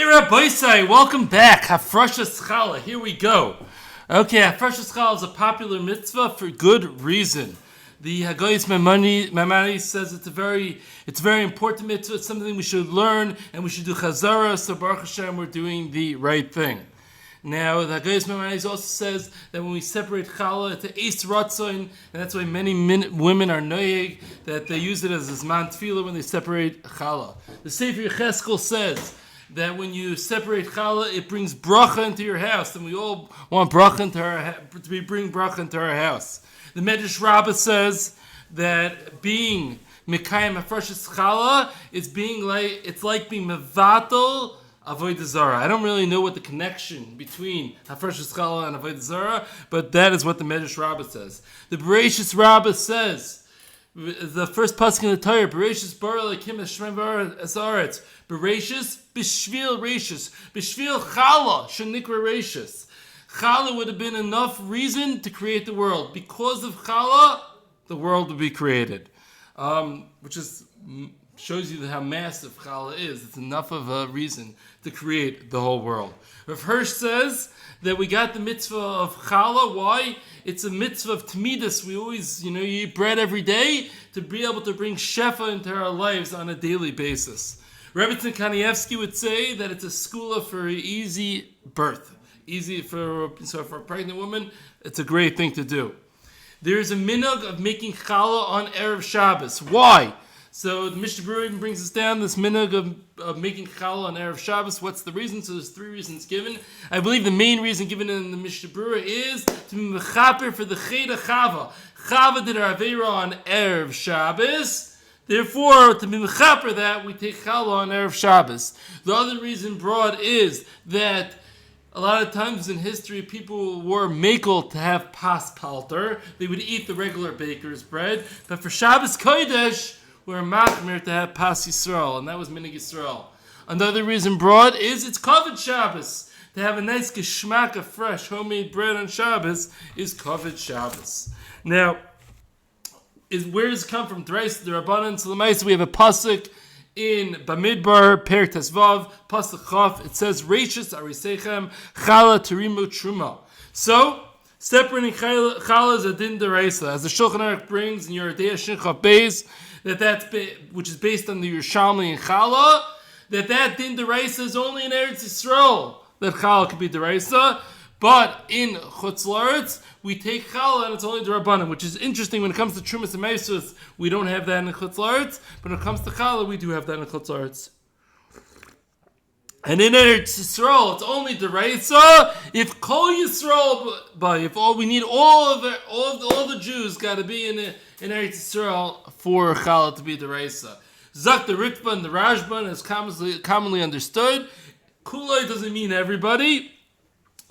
Rabbi Say, welcome back. Hafrashas Challah, here we go. Okay, Hafrashas Challah is a popular mitzvah for good reason. The Hagayis Maimonides says it's a very important mitzvah. It's something we should learn and we should do chazara. So Baruch Hashem, we're doing the right thing. Now, the Hagayis Maimonides also says that when we separate challah, it's an eis ratzoin, and that's why many women are noyeg, that they use it as a zman tefillah when they separate challah. The Sefer Yecheskel says that when you separate challah, it brings bracha into your house, and we all want bracha into bring bracha into our house. The Medrash Rabbah says that being Mekayim Hafrashas Challah is it's like being mevatel avodah zara. I don't really know what the connection between Hafrashas Challah and avodah zara, but that is what the Medrash Rabbah says. The Bereshis Rabbah says, the first pasuk in the Torah, Bereshis bara Elokim Hashem haaretz. Bereshis b'shvil reishis, b'shvil challah shenikra reishis. Challah would have been enough reason to create the world. Because of challah, the world would be created. Which shows you how massive challah is. It's enough of a reason to create the whole world. Rav Hirsch says that we got the mitzvah of challah. Why? It's a mitzvah of tmidus. We always, you eat bread every day to be able to bring shefa into our lives on a daily basis. Rebbetzin Kanievsky would say that it's a skula for easy birth. Easy for a pregnant woman, it's a great thing to do. There is a minhag of making challah on Erev Shabbos. Why? So the Mishnah Berurah even brings us down this minhag of making challah on Erev Shabbos. What's the reason? So there's three reasons given. I believe the main reason given in the Mishnah Berurah is to be mechaper for the cheda Chava. Chava did her aveira on Erev Shabbos. Therefore, to be mechaper that, we take challah on Erev Shabbos. The other reason brought is that a lot of times in history, people were makel to have pas palter. They would eat the regular baker's bread. But for Shabbos Kodesh, we're machmir to have pas Yisrael, and that was minig Yisrael. Another reason brought is it's kavod Shabbos. To have a nice geschmack of fresh homemade bread on Shabbos is kavod Shabbos. Now, where does it come from? D'oraisa d'Rabbanan. So we have a pasuk in Bamidbar, Per Tesvav, Pasuk Chaf, it says, Reishis Arisechem, Chala Terimu Truma. So, separating Chala is a din d'oraisa. As the Shulchan Aruch brings in Yeridei Shinchaf Beis, which is based on the Yerushalmi and Chala, that din d'oraisa is only in Eretz Yisrael that Chala could be d'oraisa. But in Chutz La'aretz, we take challah and it's only d'Rabbanan, which is interesting. When it comes to Trumas and Meisus, we don't have that in Chutz La'aretz, but when it comes to challah, we do have that in Chutz La'aretz. And in Eretz Yisrael, it's only d'oraisa if Kol Yisrael, but if all the Jews got to be in Eretz Yisrael for challah to be d'oraisa. Zak the Ritva and the Rashban is commonly understood. Kulai doesn't mean everybody.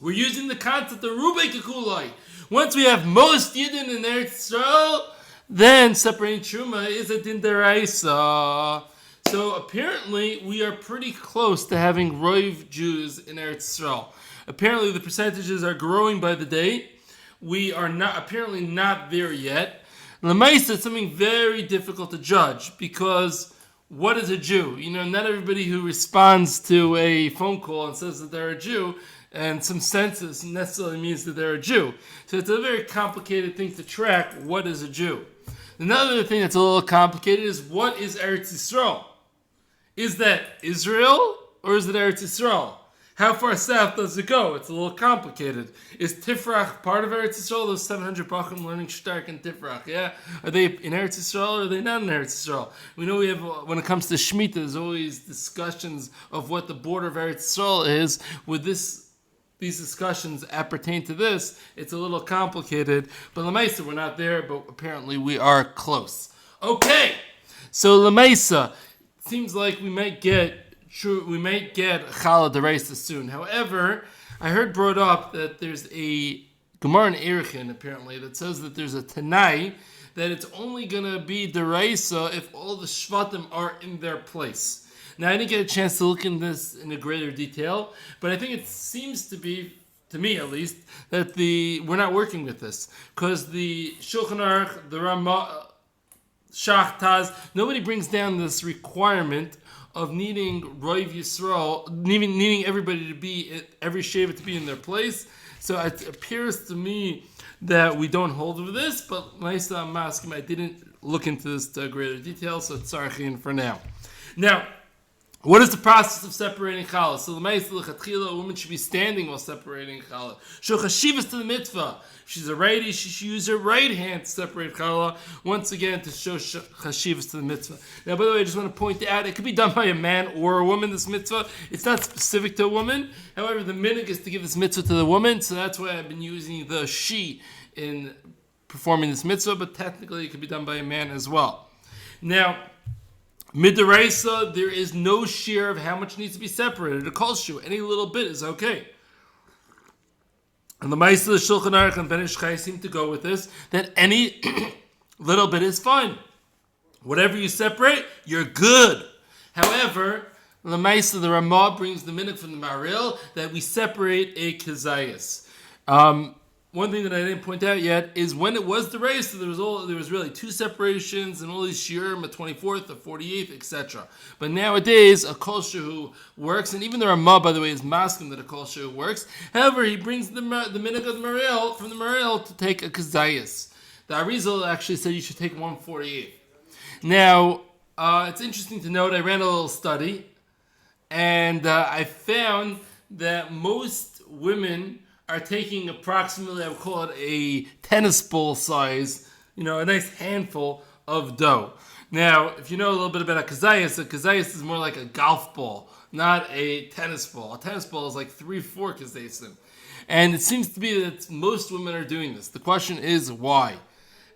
We're using the concept of Rubei Kekulai. Once we have most Yidden in Eretz Yisrael, then separating Truma is a din d'oraisa. So apparently we are pretty close to having Roiv Jews in Eretz Yisrael. Apparently the percentages are growing by the day. We are apparently not there yet. L'maisa, it's something very difficult to judge because what is a Jew? Not everybody who responds to a phone call and says that they're a Jew and some census necessarily means that they're a Jew. So it's a very complicated thing to track what is a Jew. Another thing that's a little complicated is what is Eretz Yisrael? Is that Israel or is it Eretz Yisrael? How far south does it go? It's a little complicated. Is Tifrach part of Eretz Yisrael? Those 700 Bachim learning Shtark and Tifrach, yeah? Are they in Eretz Yisrael or are they not in Eretz Yisrael? We know when it comes to Shemitah, there's always discussions of what the border of Eretz Yisrael is. With these discussions appertain to this, it's a little complicated. But L'maisa, we're not there, but apparently we are close. Okay, so L'maisa, seems like we might get Challah d'oraisa soon. However, I heard brought up that there's a Gemara in Erechin, apparently, that says that there's a Tanai that it's only going to be d'oraisa if all the Shvatim are in their place. Now, I didn't get a chance to look in this in a greater detail, but I think it seems to be, to me at least, that we're not working with this. Because the Shulchan Aruch, the Ramah, Shach Taz, nobody brings down this requirement of needing Roiv Yisrael, needing everybody to be, every Shevet to be in their place. So it appears to me that we don't hold with this, but Maisa Maskim, I didn't look into this to greater detail, so it's Sarchin for now. Now, what is the process of separating challah? So the Maisa L'chatchila, a woman should be standing while separating challah. Show chashivas to the mitzvah. If she's a righty, she should use her right hand to separate challah. Once again, to show chashivas to the mitzvah. Now, by the way, I just want to point out, it could be done by a man or a woman, this mitzvah. It's not specific to a woman. However, the minhag is to give this mitzvah to the woman, so that's why I've been using the she in performing this mitzvah, but technically it could be done by a man as well. Now, Midaraisa, there is no shear of how much needs to be separated. A kol shu, any little bit is okay. And the Maisa, the Shulchan Aruch, and Ben Ish Chai seem to go with this, that any little bit is fine. Whatever you separate, you're good. However, the Maisa, the Ramah brings the minhag from the Maril that we separate a kezayis. One thing that I didn't point out yet is when it was the race, there was really two separations and all these shiur, the 24th, the 48th, etc. But nowadays, a kol shehu works, and even the Ramah, by the way, is masking that a kol shehu works. However, he brings the minhag of the Maril from the Maril to take a kezayis. The Arizal actually said you should take 1/48. Now, it's interesting to note, I ran a little study, and I found that most women are taking approximately, I would call it a tennis ball size, a nice handful of dough. Now, if you know a little bit about a kazayas is more like a golf ball, not a tennis ball. A tennis ball is like 3-4 kazayasim. And it seems to be that most women are doing this. The question is why?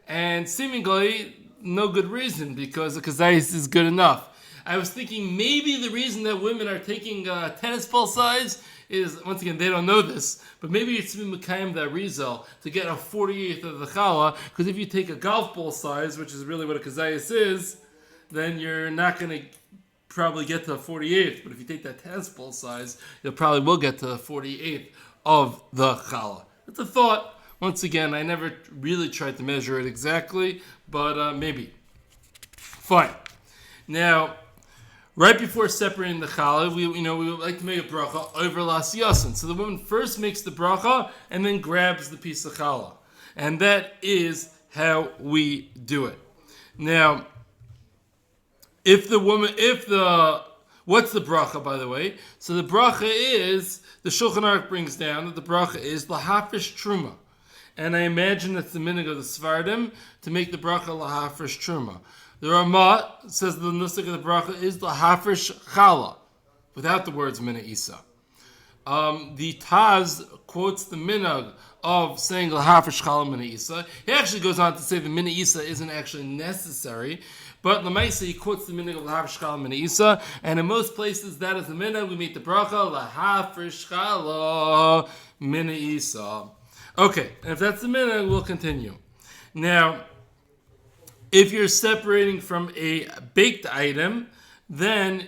And seemingly, no good reason, because a kazayas is good enough. I was thinking maybe the reason that women are taking tennis ball size is, once again, they don't know this, but maybe it's to be Mekayim the Arizal to get a 48th of the challah, because if you take a golf ball size, which is really what a kazayas is, then you're not going to probably get to the 48th, but if you take that tennis ball size, you probably will get to the 48th of the challah. That's a thought. Once again, I never really tried to measure it exactly, but maybe. Fine. Now, right before separating the challah, we would like to make a bracha over lasiyasin. So the woman first makes the bracha and then grabs the piece of challah, and that is how we do it. Now, what's the bracha, by the way? So the bracha is, the Shulchan Aruch brings down that the bracha is lahafresh truma, and I imagine that's the minhag of the Sfardim to make the bracha lahafresh truma. The Ramah says the nusach of the bracha is the Hafrashas Challah, without the words Mina Isa. The Taz quotes the minhag of saying the Hafrashas Challah Mina Isa. He actually goes on to say the Mina Isa isn't actually necessary, but Lamaisa he quotes the minhag of the Hafrashas Challah Mina Isa, and in most places that is the minhag. We make the bracha the Hafrashas Challah Mina Isa. Okay, and if that's the minhag, we'll continue. Now, if you're separating from a baked item, then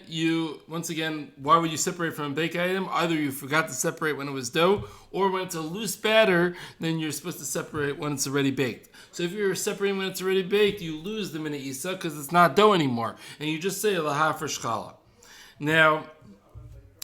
once again, why would you separate from a baked item? Either you forgot to separate when it was dough, or when it's a loose batter, then you're supposed to separate when it's already baked. So if you're separating when it's already baked, you lose the mina isa because it's not dough anymore, and you just say lahafresh challah. Now,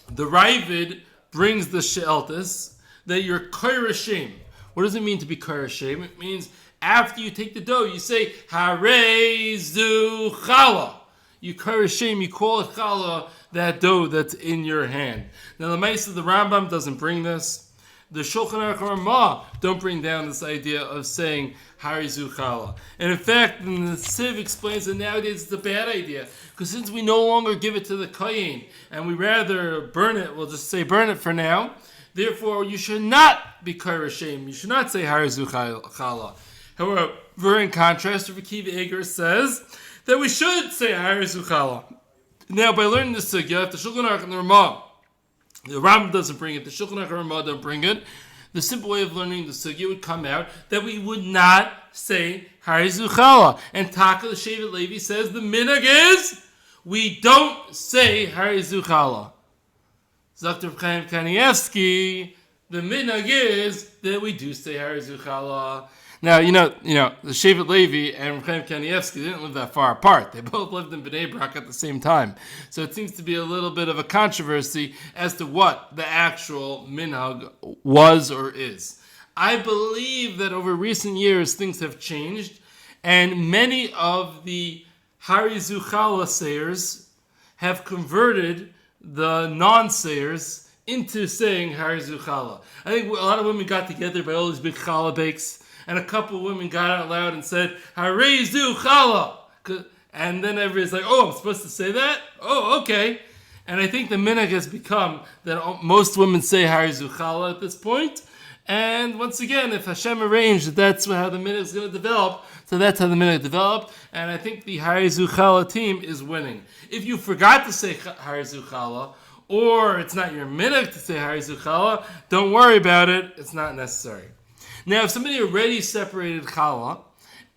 the Ravid brings the she'eltis that you're kairashem. What does it mean to be kairashem? It means after you take the dough, you say, Harezu challah. You kairashem, you call it challah, that dough that's in your hand. Now, the Maisa, the Rambam doesn't bring this. The Shulchan Aruch and Ramah don't bring down this idea of saying Harezu challah. And in fact, the Siv explains that nowadays it's a bad idea, because since we no longer give it to the kohen, and we rather burn it, we'll just say burn it for now, therefore you should not be kairashem. You should not say Harezu challah. However, in contrast, Rav Akiva Eiger says that we should say Harezu challah. Now, by learning this sugya, the Shulchan Aruch and the Ramah, the Rambam doesn't bring it, the Shulchan Aruch and the Ramah don't bring it, the simple way of learning the sugya would come out that we would not say Harezu challah. And Taka, the Shevet Levi, says the minhag is we don't say Harezu challah. Dr. Kanievsky, the minhag is that we do say Harezu challah. Now, the Shevet Levi and Chaim Kanievsky didn't live that far apart. They both lived in Bnei Brak at the same time. So it seems to be a little bit of a controversy as to what the actual minhag was or is. I believe that over recent years things have changed, and many of the Harizu Challah sayers have converted the non-sayers into saying Harizu Challah. I think a lot of women got together by all these big challah bakes, and a couple of women got out loud and said, Harizu Challah! And then everybody's like, oh, I'm supposed to say that? Oh, okay. And I think the minhag has become that most women say Harizu Challah at this point. And once again, if Hashem arranged that that's how the minhag is going to develop, so that's how the minhag developed. And I think the Harizu Challah team is winning. If you forgot to say Harizu Challah, or it's not your minhag to say Harizu Challah, don't worry about it. It's not necessary. Now, if somebody already separated challah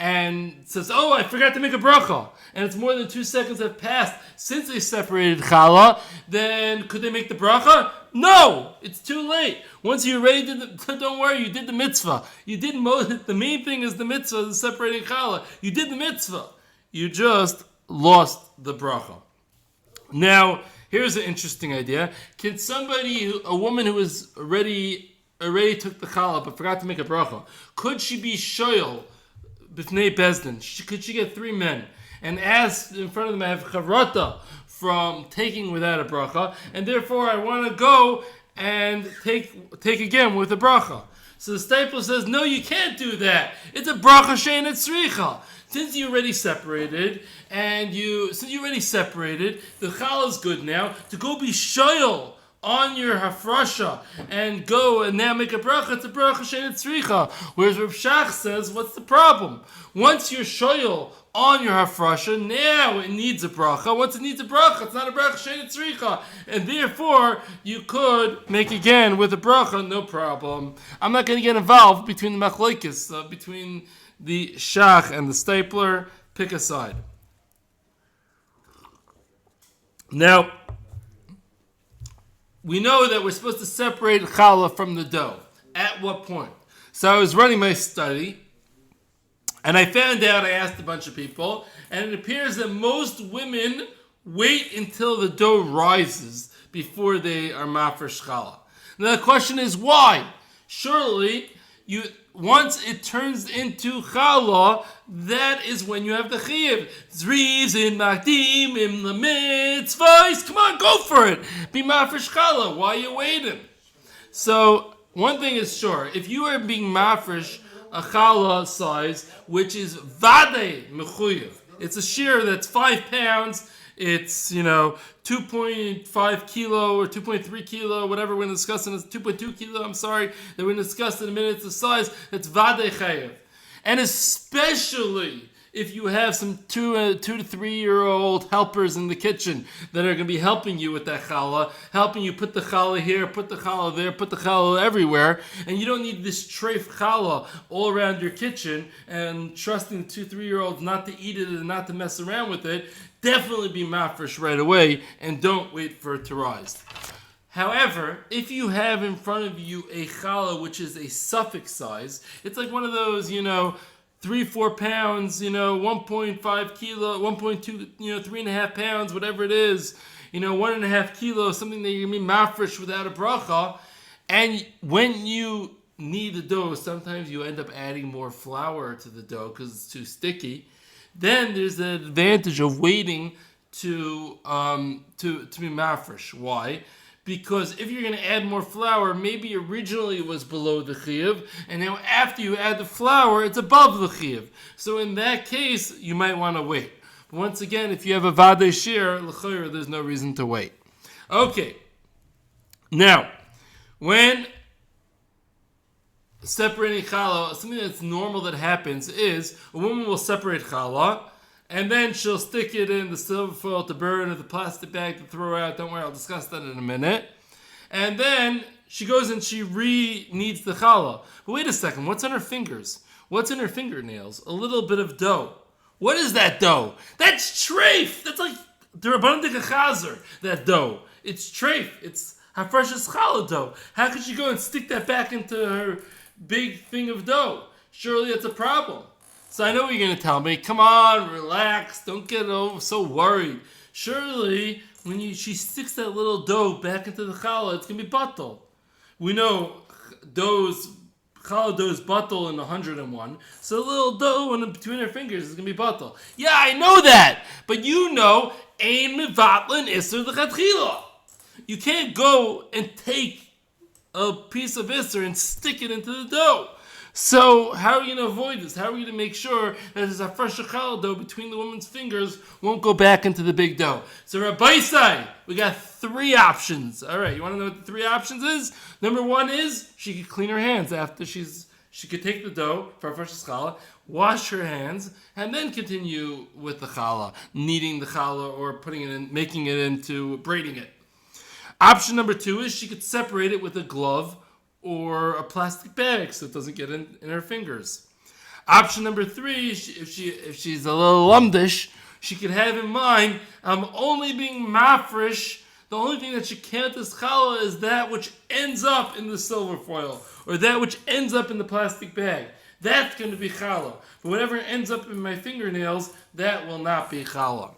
and says, oh, I forgot to make a bracha, and it's more than 2 seconds have passed since they separated challah, then could they make the bracha? No! It's too late. Once you already did don't worry, you did the mitzvah. You did the main thing is the mitzvah, the separating challah. You did the mitzvah. You just lost the bracha. Now, here's an interesting idea. Can a woman who is already took the challah but forgot to make a bracha, could she be shoyal b'fnei bezdin? Could she get 3 men and ask in front of them, I have chavrata from taking without a bracha, and therefore I want to go and take again with a bracha? So the stapler says, no, you can't do that. It's a bracha she'eina tzricha. Since you already separated, the challah is good now to go be shoyal on your hafrasha and go and now make a bracha. It's a bracha she'eina tzricha. Whereas Rav Shach says, what's the problem? Once you're shoyal on your hafrasha, now it needs a bracha. Once it needs a bracha, it's not a bracha she'eina tzricha, and therefore you could make again with a bracha, no problem. I'm not going to get involved between the machlokes, between the Shach and the stapler. Pick a side. Now, we know that we're supposed to separate challah from the dough. At what point? So I was running my study, and I found out, I asked a bunch of people, and it appears that most women wait until the dough rises before they are mafresh challah. Now the question is why? Surely, once it turns into challah, that is when you have the chiyuv. Zrizin makdim im the mitzvahs. Come on, go for it. Be mafresh challah. Why are you waiting? So one thing is sure: if you are being mafresh a challah size, which is vadei mechuyev, it's a shiur that's 5 pounds. It's 2.5 kilo or 2.3 kilo, whatever we're discussing. It's 2.2 kilo. I'm sorry that we're discussing in a minute. The size that's vadei chayev, and especially if you have some 2 to 3 year old helpers in the kitchen that are going to be helping you with that challah, helping you put the challah here, put the challah there, put the challah everywhere, and you don't need this treif challah all around your kitchen and trusting 2 3 year olds not to eat it and not to mess around with it. Definitely be mafresh right away and don't wait for it to rise. However, if you have in front of you a challah which is a suffix size, it's like one of those, 3-4 pounds, 1.5 kilo, 1.2, 3.5 pounds, whatever it is, 1.5 kilos, something that you're going to be mafresh without a bracha. And when you knead the dough, sometimes you end up adding more flour to the dough because it's too sticky. Then there's the advantage of waiting to be mafresh. Why? Because if you're going to add more flour, maybe originally it was below the chiyuv, and now after you add the flour, it's above the chiyuv. So in that case, you might want to wait. But once again, if you have a vadei shiur, l'chayr, there's no reason to wait. Okay. Now, when separating challah, something that's normal that happens is a woman will separate challah, and then she'll stick it in the silver foil to burn or the plastic bag to throw out. Don't worry, I'll discuss that in a minute. And then she goes and she re-kneads the challah. But wait a second, what's on her fingers? What's in her fingernails? A little bit of dough. What is that dough? That's treif! That's like the Rabbanan de Chazer, that dough. It's treif. It's Hafrashas Challah dough. How could she go and stick that back into her big thing of dough? surely it's a problem. So I know what you're going to tell me. Come on, relax. Don't get so worried. Surely, when she sticks that little dough back into the challah, it's going to be batal. We know challah dough is batal in 101. So the little dough in between her fingers is going to be batal. Yeah, I know that. But you know, ein mevatlin iser l'chatchila. You can't go and take a piece of iser and stick it into the dough. So how are we going to avoid this? How are we going to make sure that this Hafrashas Challah dough between the woman's fingers won't go back into the big dough? So Rabbi Sai, we got 3 options. All right, you want to know what the 3 options is? Number 1 is she could clean her hands after she could take the dough for Hafrashas Challah, wash her hands, and then continue with the challah, kneading the challah or putting it in, making it into braiding it. Option number 2 is she could separate it with a glove or a plastic bag so it doesn't get in her fingers. Option number 3, if she's a little lumdish, she could have in mind, I'm only being mafresh. The only thing that she can't as challah is that which ends up in the silver foil or that which ends up in the plastic bag. That's going to be challah. But whatever ends up in my fingernails, that will not be challah.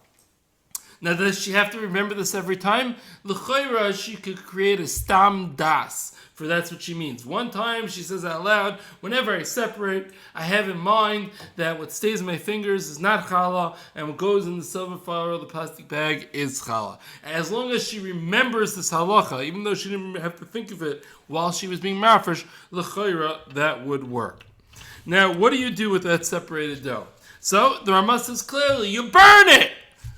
Now, does she have to remember this every time? L'chayra, she could create a stam das, for that's what she means. One time, she says out loud, whenever I separate, I have in mind that what stays in my fingers is not challah, and what goes in the silver foil or the plastic bag is challah. As long as she remembers this halacha, even though she didn't have to think of it while she was being mafresh, l'chayra, that would work. Now, what do you do with that separated dough? So, the Ramah says clearly, you burn it!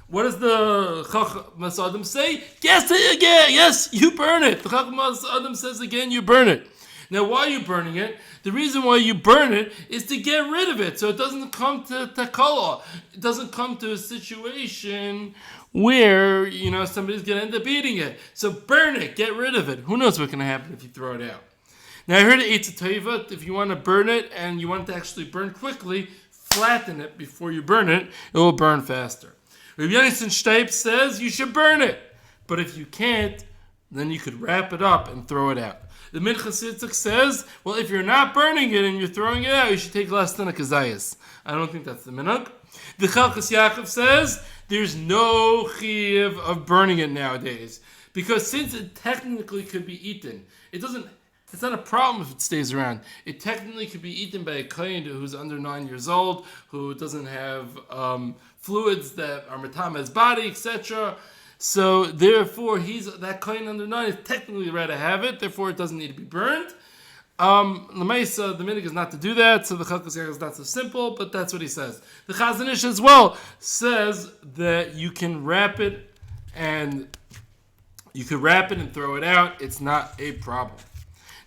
What does the Chachmas Adam say? Yes, again, yes, you burn it. The Chachmas Adam says again, you burn it. Now, why are you burning it? The reason why you burn it is to get rid of it, so it doesn't come to takala. It doesn't come to a situation where, somebody's going to end up eating it. So burn it, get rid of it. Who knows what's going to happen if you throw it out? Now, I heard it Eitz Tova, if you want to burn it and you want it to actually burn quickly, flatten it before you burn it. It will burn faster. Rabbi Yonason Steip says you should burn it. But if you can't, then you could wrap it up and throw it out. The Minchas Yitzchak says, well, if you're not burning it and you're throwing it out, you should take less than a kazayas. I don't think that's the minhag. The Chalkas Yaakov says there's no chiyuv of burning it nowadays. Because since it technically could be eaten, it's not a problem if it stays around. It technically could be eaten by a kohen who's under 9 years old, who doesn't have fluids that are matama his body, etc. So therefore, that kohen under 9 is technically right to have it. Therefore, it doesn't need to be burned. L'maisa, the minhag is not to do that, so the Chalkas Yaakov is not so simple, but that's what he says. The Chazon Ish as well says that you can wrap it and throw it out. It's not a problem.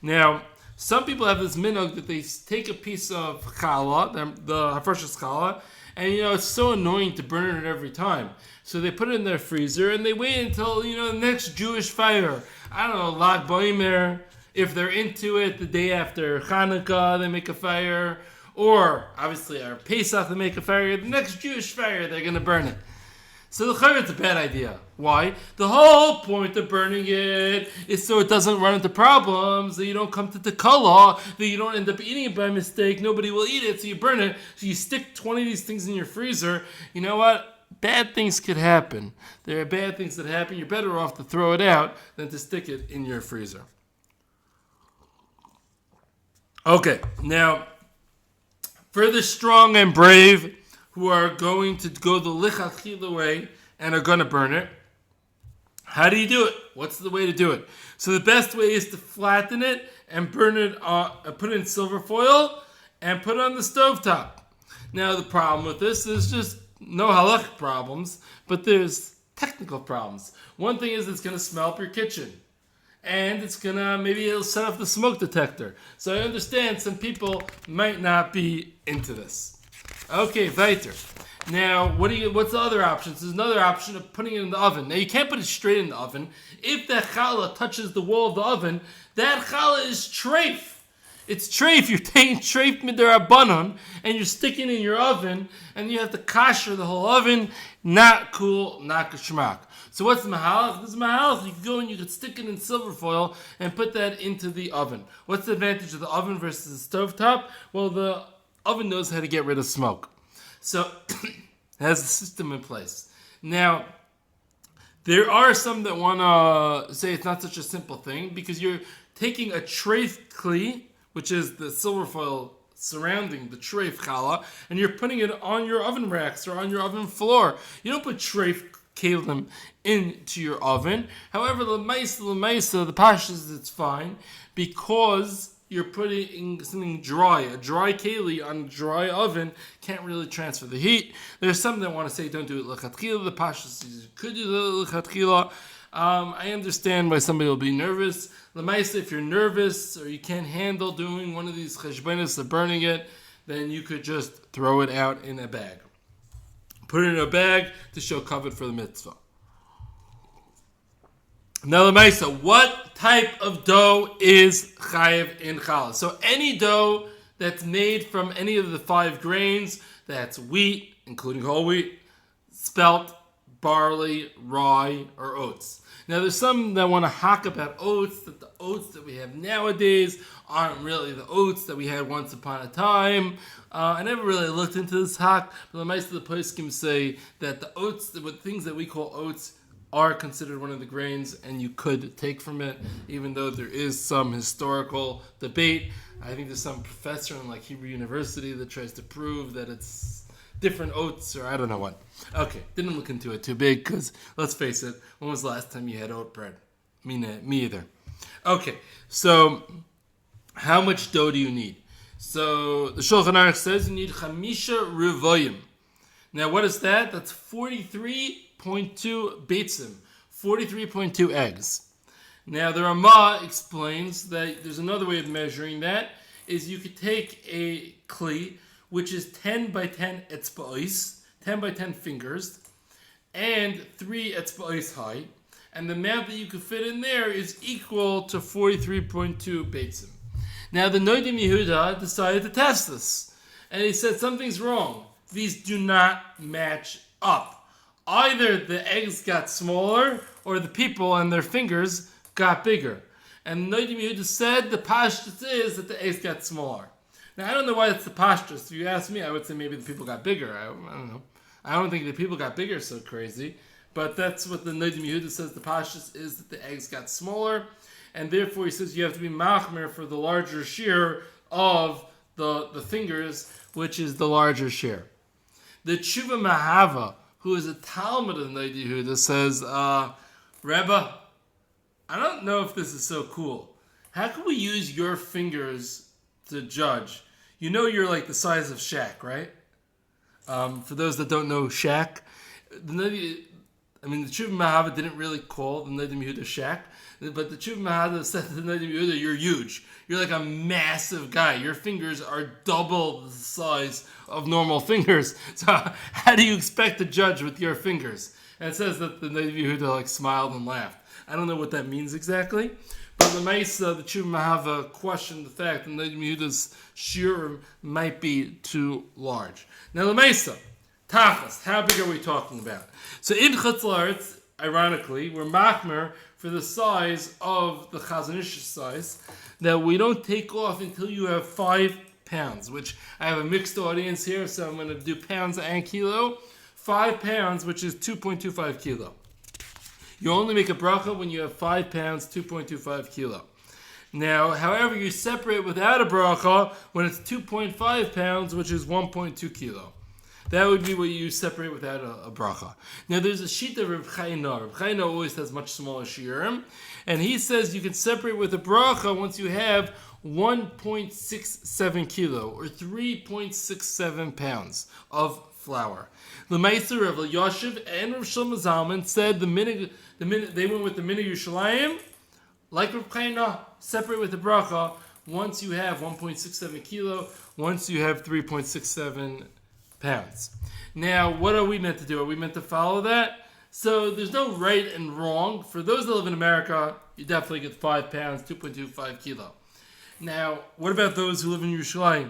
Now, some people have this minhag that they take a piece of challah, the Hafrashas Challah, and it's so annoying to burn it every time. So they put it in their freezer and they wait until the next Jewish fire. I don't know, Lag Baimer. If they're into it, the day after Hanukkah they make a fire, or obviously our Pesach they make a fire. The next Jewish fire they're going to burn it. So the chayv, it's a bad idea. Why? The whole point of burning it is so it doesn't run into problems, that you don't come to tekala, that you don't end up eating it by mistake, nobody will eat it, so you burn it. So you stick 20 of these things in your freezer. You know what? Bad things could happen. There are bad things that happen. You're better off to throw it out than to stick it in your freezer. Okay, now, for the strong and brave who are going to go the lichatchila way and are going to burn it, how do you do it? What's the way to do it? So the best way is to flatten it and burn it, put it in silver foil and put it on the stovetop. Now the problem with this is just no halachic problems, but there's technical problems. One thing is it's going to smell up your kitchen. And maybe it'll set off the smoke detector. So I understand some people might not be into this. Okay, weiter. Now, what's the other options? There's another option of putting it in the oven. Now, you can't put it straight in the oven. If that challah touches the wall of the oven, that challah is treif. It's treif. You're taking treif midarabanan, and you're sticking it in your oven, and you have to kasher the whole oven. Not cool, not geschmack. So what's the mahalach? This is mahalach. You can go and you could stick it in silver foil and put that into the oven. What's the advantage of the oven versus the stovetop? Well, the oven knows how to get rid of smoke. So it has a system in place. Now, there are some that want to say it's not such a simple thing because you're taking a treif kli, which is the silver foil surrounding the treif challah, and you're putting it on your oven racks or on your oven floor. You don't put treif kalim into your oven. However, the maisa, the pashas, it's fine because you're putting something dry. A dry keli on a dry oven can't really transfer the heat. There's some that want to say don't do it lechatchila. The pashas could do it lechatchila. I understand why somebody will be nervous. Lemaisa, if you're nervous or you can't handle doing one of these cheshbonos of burning it, then you could just throw it out in a bag. Put it in a bag to show covered for the mitzvah. Now, Lemaisa, what type of dough is chayiv in challah? So any dough that's made from any of the 5 grains, that's wheat, including whole wheat, spelt, barley, rye, or oats. Now, there's some that want to hack about oats, that the oats that we have nowadays aren't really the oats that we had once upon a time. I never really looked into this hack, but the most of the poskim say that the oats, the things that we call oats, are considered one of the grains, and you could take from it, even though there is some historical debate. I think there's some professor in like Hebrew University that tries to prove that it's different oats, or I don't know what. Okay, didn't look into it too big, because let's face it, when was the last time you had oat bread? Me either. Okay, so how much dough do you need? So the Shulchan Aruch says you need chamisha revoyim. Now what is that? That's 43.2 beitzim, 43.2 eggs. Now the Ramah explains that there's another way of measuring that, is you could take a kli, which is 10 by 10 etzba'os, 10 by 10 fingers, and 3 etzba'os high, and the amount that you could fit in there is equal to 43.2 beitzim. Now the Noidim Yehuda decided to test this, and he said something's wrong. These do not match up. Either the eggs got smaller, or the people and their fingers got bigger. And Noidim Yehuda said the pashtus is that the eggs got smaller. Now, I don't know why it's the pashtus. If you ask me, I would say maybe the people got bigger. I don't know. I don't think the people got bigger so crazy. But that's what the Noidim Yehuda says. The pashtus is that the eggs got smaller. And therefore, he says you have to be machmer for the larger shiur of the fingers, which is the larger shiur. The Tshuva Mahava, who is a Talmud of the Noidim Yehuda, says, Rebbe, I don't know if this is so cool. How can we use your fingers to judge? You know you're like the size of Shaq, right? For those that don't know Shaq, the Tshuva Mahava didn't really call the Noidim Yehuda Shaq, but the Tshuva Mahava said to the Noidim Yehuda, you're huge. You're like a massive guy. Your fingers are double the size of normal fingers. So how do you expect to judge with your fingers? And it says that the Noidim Yehuda like smiled and laughed. I don't know what that means exactly. But the Maisa, the Tshuva Mahava questioned the fact that Noidim Yehuda's shiur might be too large. Now the Maisa, Tachas, how big are we talking about? So in Chutz La'aretz, ironically, we're machmer for the size of the Chazon Ish size that we don't take off until you have 5 pounds, which I have a mixed audience here, so I'm going to do pounds and kilo. 5 pounds, which is 2.25 kilo. You only make a bracha when you have 5 pounds, 2.25 kilo. Now, however, you separate without a bracha when it's 2.5 pounds, which is 1.2 kilo. That would be what you separate without a bracha. Now, there's a sheet of Reb Chaina. Reb Chaina always has much smaller shiurim, and he says you can separate with a bracha once you have 1.67 kilo, or 3.67 pounds of flour. The Meister Rav Yoshev and Rav Shlomo Zalman said they went with the Minhag Yerushalayim, like Reb Chaina, separate with the bracha once you have 1.67 kilo, once you have 3.67 pounds. Now, what are we meant to do? Are we meant to follow that? So there's no right and wrong. For those that live in America, you definitely get 5 pounds, 2.25 kilo. Now, what about those who live in Yerushalayim?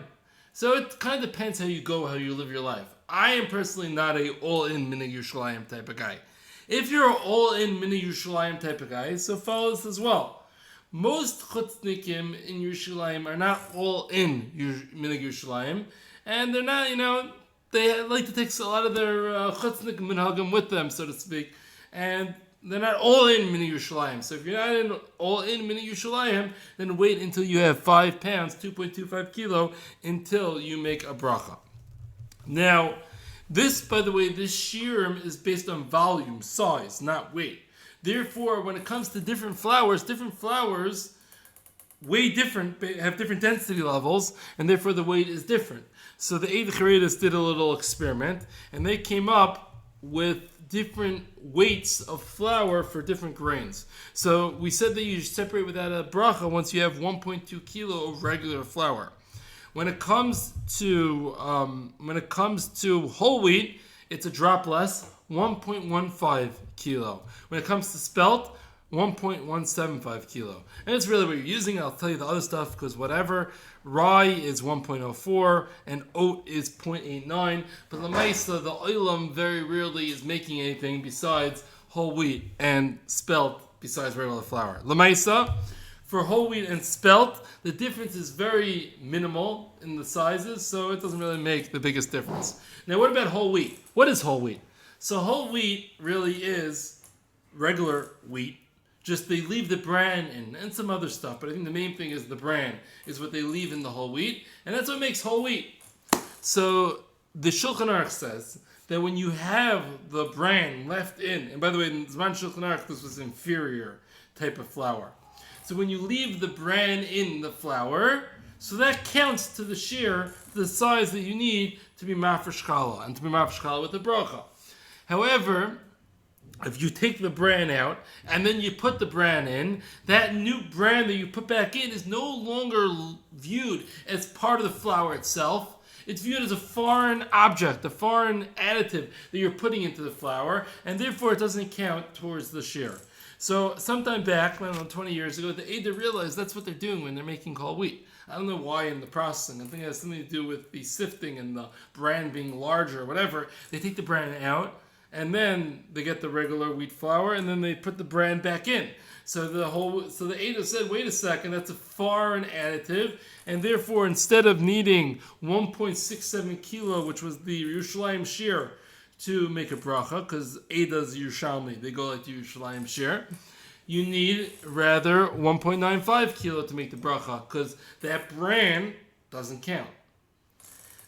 So it kind of depends how you go, how you live your life. I am personally not a all-in Minhag Yerushalayim type of guy. If you're an all-in Minhag Yerushalayim type of guy, so follow this as well. Most chutznikim in Yerushalayim are not all in Minhag Yerushalayim, and they're not, they like to take a lot of their chutznik minhagim with them, so to speak, and they're not all in Mini Yerushalayim. So if you're not all in Mini Yerushalayim, then wait until you have 5 pounds, 2.25 kilo, until you make a bracha. Now, this, by the way, this shiur is based on volume, size, not weight. Therefore, when it comes to different flowers weigh different, have different density levels, and therefore the weight is different. So the Eid Charedas did a little experiment, and they came up with different weights of flour for different grains. So we said that you separate without a bracha once you have 1.2 kilo of regular flour. When it comes to whole wheat, it's a drop less, 1.15 kilo. When it comes to spelt, 1.175 kilo. And it's really what you're using. I'll tell you the other stuff because whatever. Rye is 1.04 and oat is 0.89. But Lamaisa, the oilam very rarely is making anything besides whole wheat and spelt besides regular flour. Lamaisa, for whole wheat and spelt, the difference is very minimal in the sizes, so it doesn't really make the biggest difference. Now, what about whole wheat? What is whole wheat? So whole wheat really is regular wheat. Just they leave the bran in and some other stuff, but I think the main thing is the bran is what they leave in the whole wheat, and that's what makes whole wheat. So the Shulchan Aruch says that when you have the bran left in, and by the way, in Zman Shulchan Aruch, this was inferior type of flour. So when you leave the bran in the flour, so that counts to the shiur, the size that you need to be Hafrashas Challah, and to be Hafrashas Challah with the bracha. However, if you take the bran out and then you put the bran in, that new bran that you put back in is no longer viewed as part of the flour itself. It's viewed as a foreign object, a foreign additive that you're putting into the flour, and therefore it doesn't count towards the shiur. So sometime back, 20 years ago, the Ada realized that's what they're doing when they're making whole wheat. I don't know why in the processing. I think it has something to do with the sifting and the bran being larger or whatever. They take the bran out, and then they get the regular wheat flour, and then they put the bran back in. So the Ada said, wait a second, that's a foreign additive, and therefore instead of needing 1.67 kilo, which was the Yerushalayim shiur, to make a bracha, because Ada's Yerushalmi, they go like the Yerushalayim shiur, you need rather 1.95 kilo to make the bracha, because that bran doesn't count.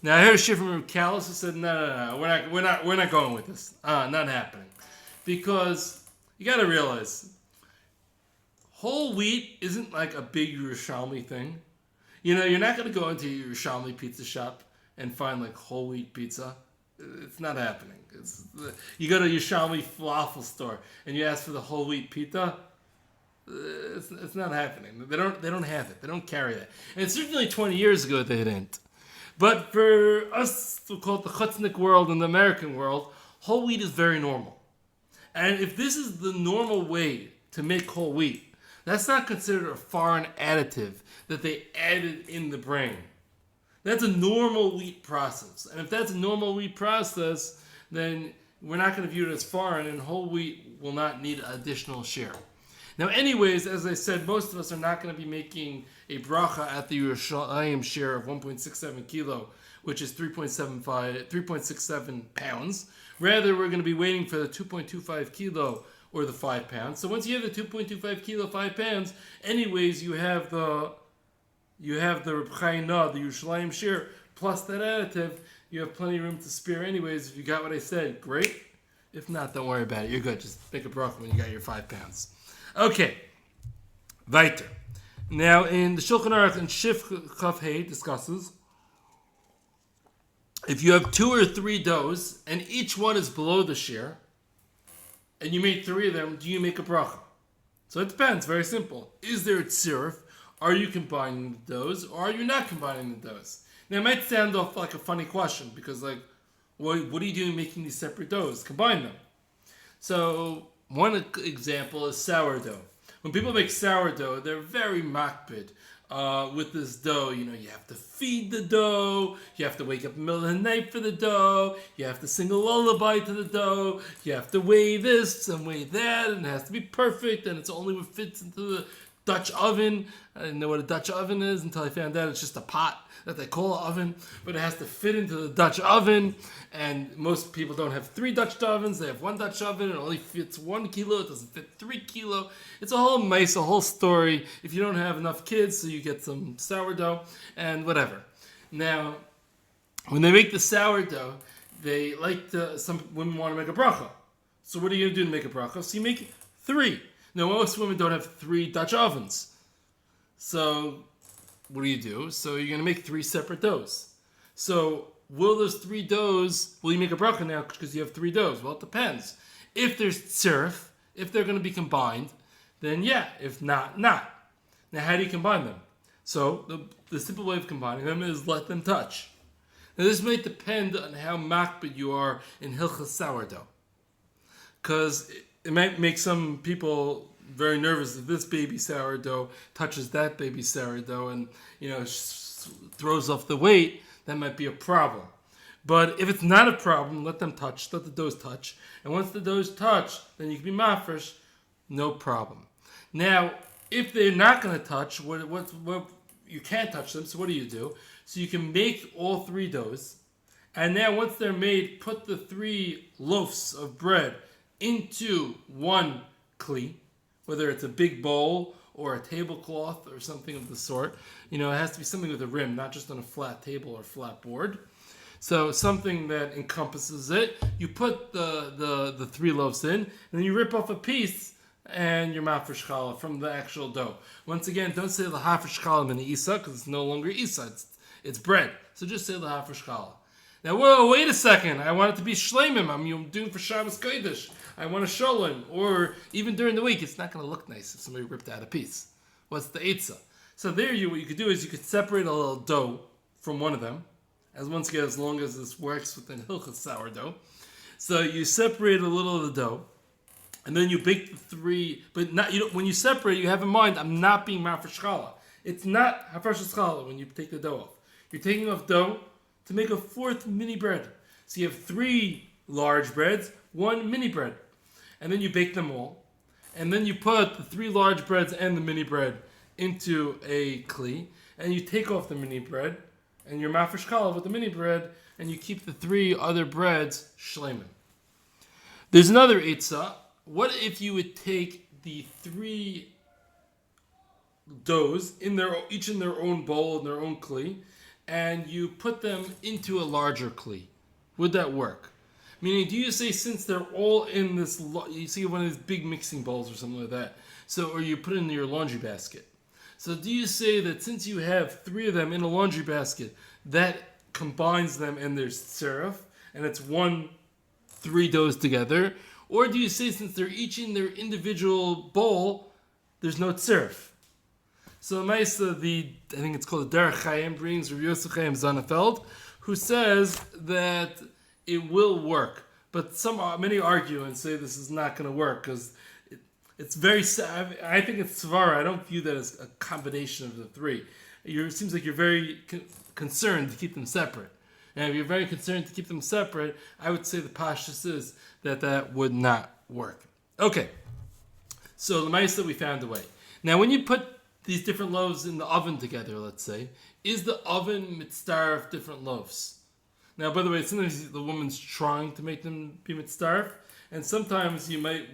Now I heard a shiur from Kalas who said, no, we're not going with this. Not happening, because you got to realize whole wheat isn't like a big Yerushalmi thing. You're not going to go into a Yerushalmi pizza shop and find like whole wheat pizza. It's not happening. You go to a Yerushalmi falafel store and you ask for the whole wheat pita. It's not happening. They don't have it. They don't carry that. And certainly 20 years ago they didn't. But for us, to call it the chutznik world and the American world, whole wheat is very normal. And if this is the normal way to make whole wheat, that's not considered a foreign additive that they added in the bran. That's a normal wheat process. And if that's a normal wheat process, then we're not going to view it as foreign, and whole wheat will not need additional shiur. Now, anyways, as I said, most of us are not going to be making a bracha at the Yerushalayim shiur of 1.67 kilo, which is 3.67 pounds. Rather, we're going to be waiting for the 2.25 kilo or the 5 pounds. So once you have the 2.25 kilo, 5 pounds, anyways, you have the Reb Chaina, the Yerushalayim shiur, plus that additive. You have plenty of room to spare anyways. If you got what I said, great. If not, don't worry about it. You're good. Just make a bracha when you got your 5 pounds. Okay. Weiter. Now, in the Shulchan Aruch and Shif Chaf Hey discusses, if you have 2 or 3 doughs, and each one is below the shiur, and you made 3 of them, do you make a bracha? So it depends. Very simple. Is there a tziruf? Are you combining the doughs, or are you not combining the doughs? Now, it might sound off like a funny question, because what are you doing making these separate doughs? Combine them. So, one example is sourdough. When people make sourdough, they're very makpid with this dough. You have to feed the dough, you have to wake up in the middle of the night for the dough, you have to sing a lullaby to the dough, you have to weigh this and weigh that, and it has to be perfect, and it's only what fits into Dutch oven. I didn't know what a Dutch oven is until I found out it's just a pot that they call an oven, but it has to fit into the Dutch oven. And most people don't have 3 Dutch ovens. They have 1 Dutch oven. It only fits 1 kilo. It doesn't fit 3 kilo. It's a whole mess, a whole story. If you don't have enough kids, so you get some sourdough and whatever. Now, when they make the sourdough, they like to, some women want to make a bracha. So what are you going to do to make a bracha? So you make 3. Now, most women don't have 3 Dutch ovens. So what do? So you're going to make 3 separate doughs. So will those 3 doughs, will you make a bracha now because you have 3 doughs? Well, it depends. If there's tzirf, if they're going to be combined, then yeah. If not, not. Now, how do you combine them? So the simple way of combining them is let them touch. Now, this might depend on how makbid you are in hilchas sourdough. Because it might make some people very nervous if this baby sourdough touches that baby sourdough and, throws off the weight. That might be a problem. But if it's not a problem, let them touch, let the doughs touch. And once the doughs touch, then you can be mafresh, no problem. Now, if they're not going to touch, what you can't touch them, so what do? So you can make all 3 doughs. And now once they're made, put the 3 loaves of bread into 1 kli, whether it's a big bowl or a tablecloth or something of the sort. It has to be something with a rim, not just on a flat table or flat board. So something that encompasses it. You put the 3 loaves in, and then you rip off a piece, and your Hafrashas Challah from the actual dough. Once again, don't say the Hafrashas Challah in the Isa, because it's no longer Isa, it's bread. So just say the Hafrashas Challah. Now, whoa, wait a second. I want it to be shleimim. I'm doing for Shabbos Kodesh. I want a sholem. Or even during the week, it's not going to look nice if somebody ripped out a piece. What's the eitzah? So what you could do is you could separate a little dough from one of them. Once again, as long as this works within hilchas sourdough. So you separate a little of the dough. And then you bake the 3, but not when you separate, you have in mind, I'm not being Hafrashas Challah. It's not Hafrashas Challah when you take the dough off. You're taking off dough to make a 4th mini bread. So you have 3 large breads, 1 mini bread. And then you bake them all. And then you put the 3 large breads and the mini bread into a kli. And you take off the mini bread and your Hafrashas Challah with the mini bread, and you keep the 3 other breads shleimim. There's another eitzah. What if you would take the 3 doughs each in their own bowl, in their own kli, and you put them into a larger kli? Would that work? Meaning, do you say since they're all in this, you see one of these big mixing bowls or something like that, or you put it in your laundry basket. So do you say that since you have 3 of them in a laundry basket, that combines them and there's tziruf, and it's 3 doughs together? Or do you say since they're each in their individual bowl, there's no tziruf? So Maisa, I think it's called the Derech Chaim, brings Rav Yosef Chaim Zanefeld, who says that it will work. But many argue and say this is not going to work because it's very. I think it's svara. I don't view that as a combination of the 3. It seems like you're very concerned to keep them separate. And if you're very concerned to keep them separate, I would say the pashtus is that would not work. Okay, so the Maisa, we found a way. Now, when you put these different loaves in the oven together, let's say, is the oven mitzdaref different loaves? Now, by the way, sometimes the woman's trying to make them be mitzdaref, and sometimes you might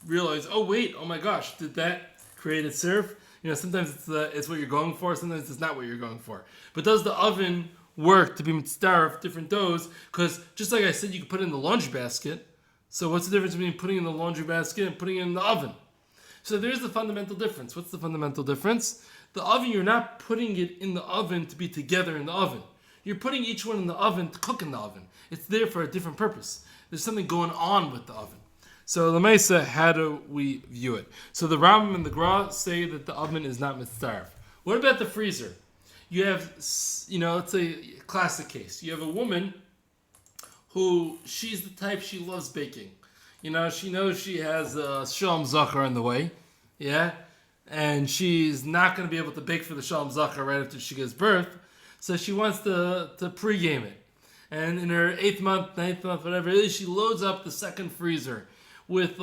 realize, oh my gosh, did that create a tziruf? Sometimes it's what you're going for, sometimes it's not what you're going for. But does the oven work to be mitzdaref different doughs? Because just like I said, you can put it in the laundry basket. So what's the difference between putting it in the laundry basket and putting it in the oven? So there's the fundamental difference. What's the fundamental difference? The oven, you're not putting it in the oven to be together in the oven. You're putting each one in the oven to cook in the oven. It's there for a different purpose. There's something going on with the oven. So the Mesa, how do we view it? So the Rambam and the Gra say that the oven is not mitzdaref. What about the freezer? You have, let's say a classic case. You have a woman who, she's the type, she loves baking. She knows she has a Shalom Zachar on the way. Yeah? And she's not going to be able to bake for the Shalom Zachar right after she gives birth. So she wants to pregame it. And in her 8th month, 9th month, whatever it is, she loads up the second freezer with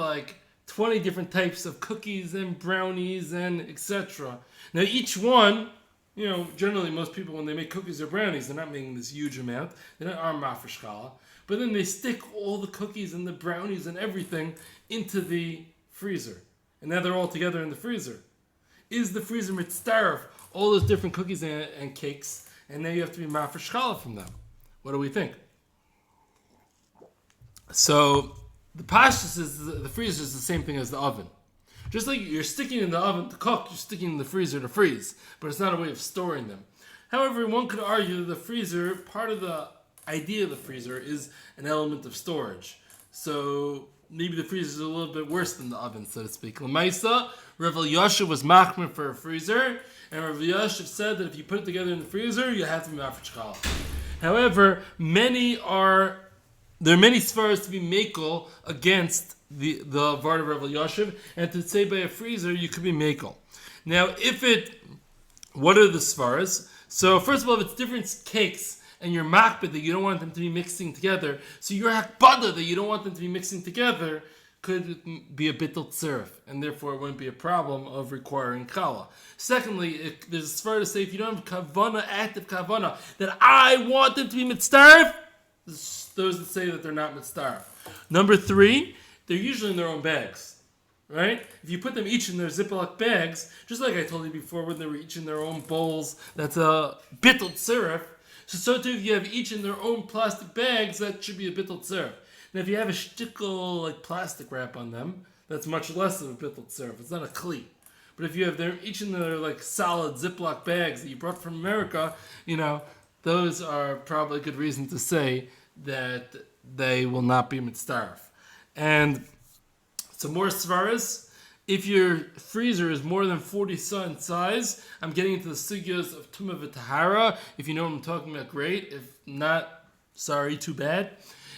20 different types of cookies and brownies and etc. Now each one, generally most people when they make cookies or brownies, they're not making this huge amount. They don't are Hafrashas Challah. But then they stick all the cookies and the brownies and everything into the freezer. And now they're all together in the freezer. Is the freezer mitzdaref all those different cookies and cakes, and now you have to be Hafrashas Challah from them? What do we think? So the pashtus is the freezer is the same thing as the oven. Just like you're sticking in the oven to cook, you're sticking in the freezer to freeze, but it's not a way of storing them. However, one could argue that the freezer, part of the idea of the freezer is an element of storage. So maybe the freezer is a little bit worse than the oven, so to speak. L'maisa, Rav Elyashiv was machmir for a freezer, and Rav Elyashiv said that if you put it together in the freezer, you have to be Hafrashas Challah. However, there are many svaras to be makel against the Vard of Rav Elyashiv, and to say by a freezer you could be makel. Now, what are the svaras? So first of all, if it's different cakes and your makbid that you don't want them to be mixing together, so your hakbada that you don't want them to be mixing together could be a bittul tzirif, and therefore it wouldn't be a problem of requiring challah. Secondly, there's a svar to say if you don't have kavana, active kavana, that I want them to be mitzdarif, those that say that they're not mitzdarif. Number 3, they're usually in their own bags, right? If you put them each in their Ziploc bags, just like I told you before when they were each in their own bowls, that's a bittul tzirif. So too, if you have each in their own plastic bags, that should be a bittul tzirif. Now, if you have a shtickle like plastic wrap on them, that's much less of a bittul tzirif. It's not a kli. But if you have each in their like solid Ziploc bags that you brought from America, those are probably a good reason to say that they will not be mitzdaref. And some more svaras. If your freezer is more than 40 sa in size, I'm getting into the sugyas of tumah v'tahara. If you know what I'm talking about, great. If not, sorry, too bad.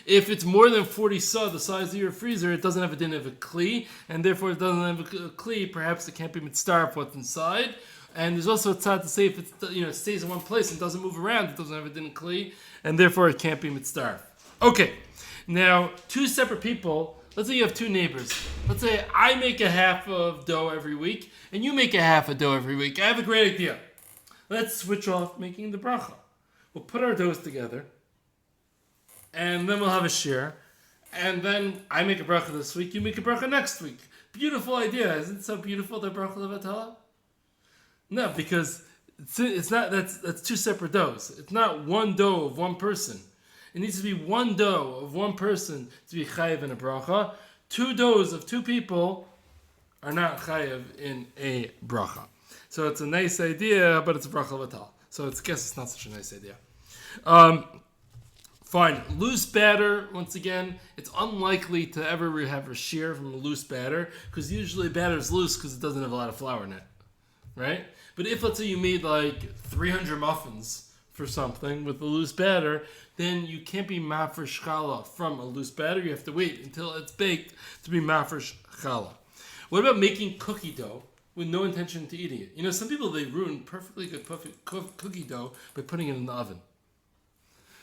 If it's more than 40 sa, the size of your freezer, it doesn't have a din of a kli, and therefore it doesn't have a kli. Perhaps it can't be mitzdaref what's inside. And there's also a tzad to say if it stays in one place and doesn't move around, it doesn't have a din of kli, and therefore it can't be mitzdaref. Okay, now 2 separate people. Let's say you have 2 neighbors. Let's say I make a half of dough every week, and you make a half of dough every week. I have a great idea. Let's switch off making the bracha. We'll put our doughs together, and then we'll have a shiur, and then I make a bracha this week, you make a bracha next week. Beautiful idea. Isn't it so beautiful, the bracha levatala? No, because it's not. That's 2 separate doughs. It's not one dough of one person. It needs to be one dough of one person to be chayiv in a bracha. 2 doughs of 2 people are not chayiv in a bracha. So it's a nice idea, but it's a bracha vatal. So I guess it's not such a nice idea. Fine. Loose batter, once again, it's unlikely to ever have a shiur from a loose batter, because usually batter is loose because it doesn't have a lot of flour in it. Right? But if, let's say, you made like 300 muffins for something with a loose batter, then you can't be Hafrashas Challah from a loose batter. You have to wait until it's baked to be Hafrashas Challah. What about making cookie dough with no intention to eating it? Some people, they ruin perfectly good cookie dough by putting it in the oven.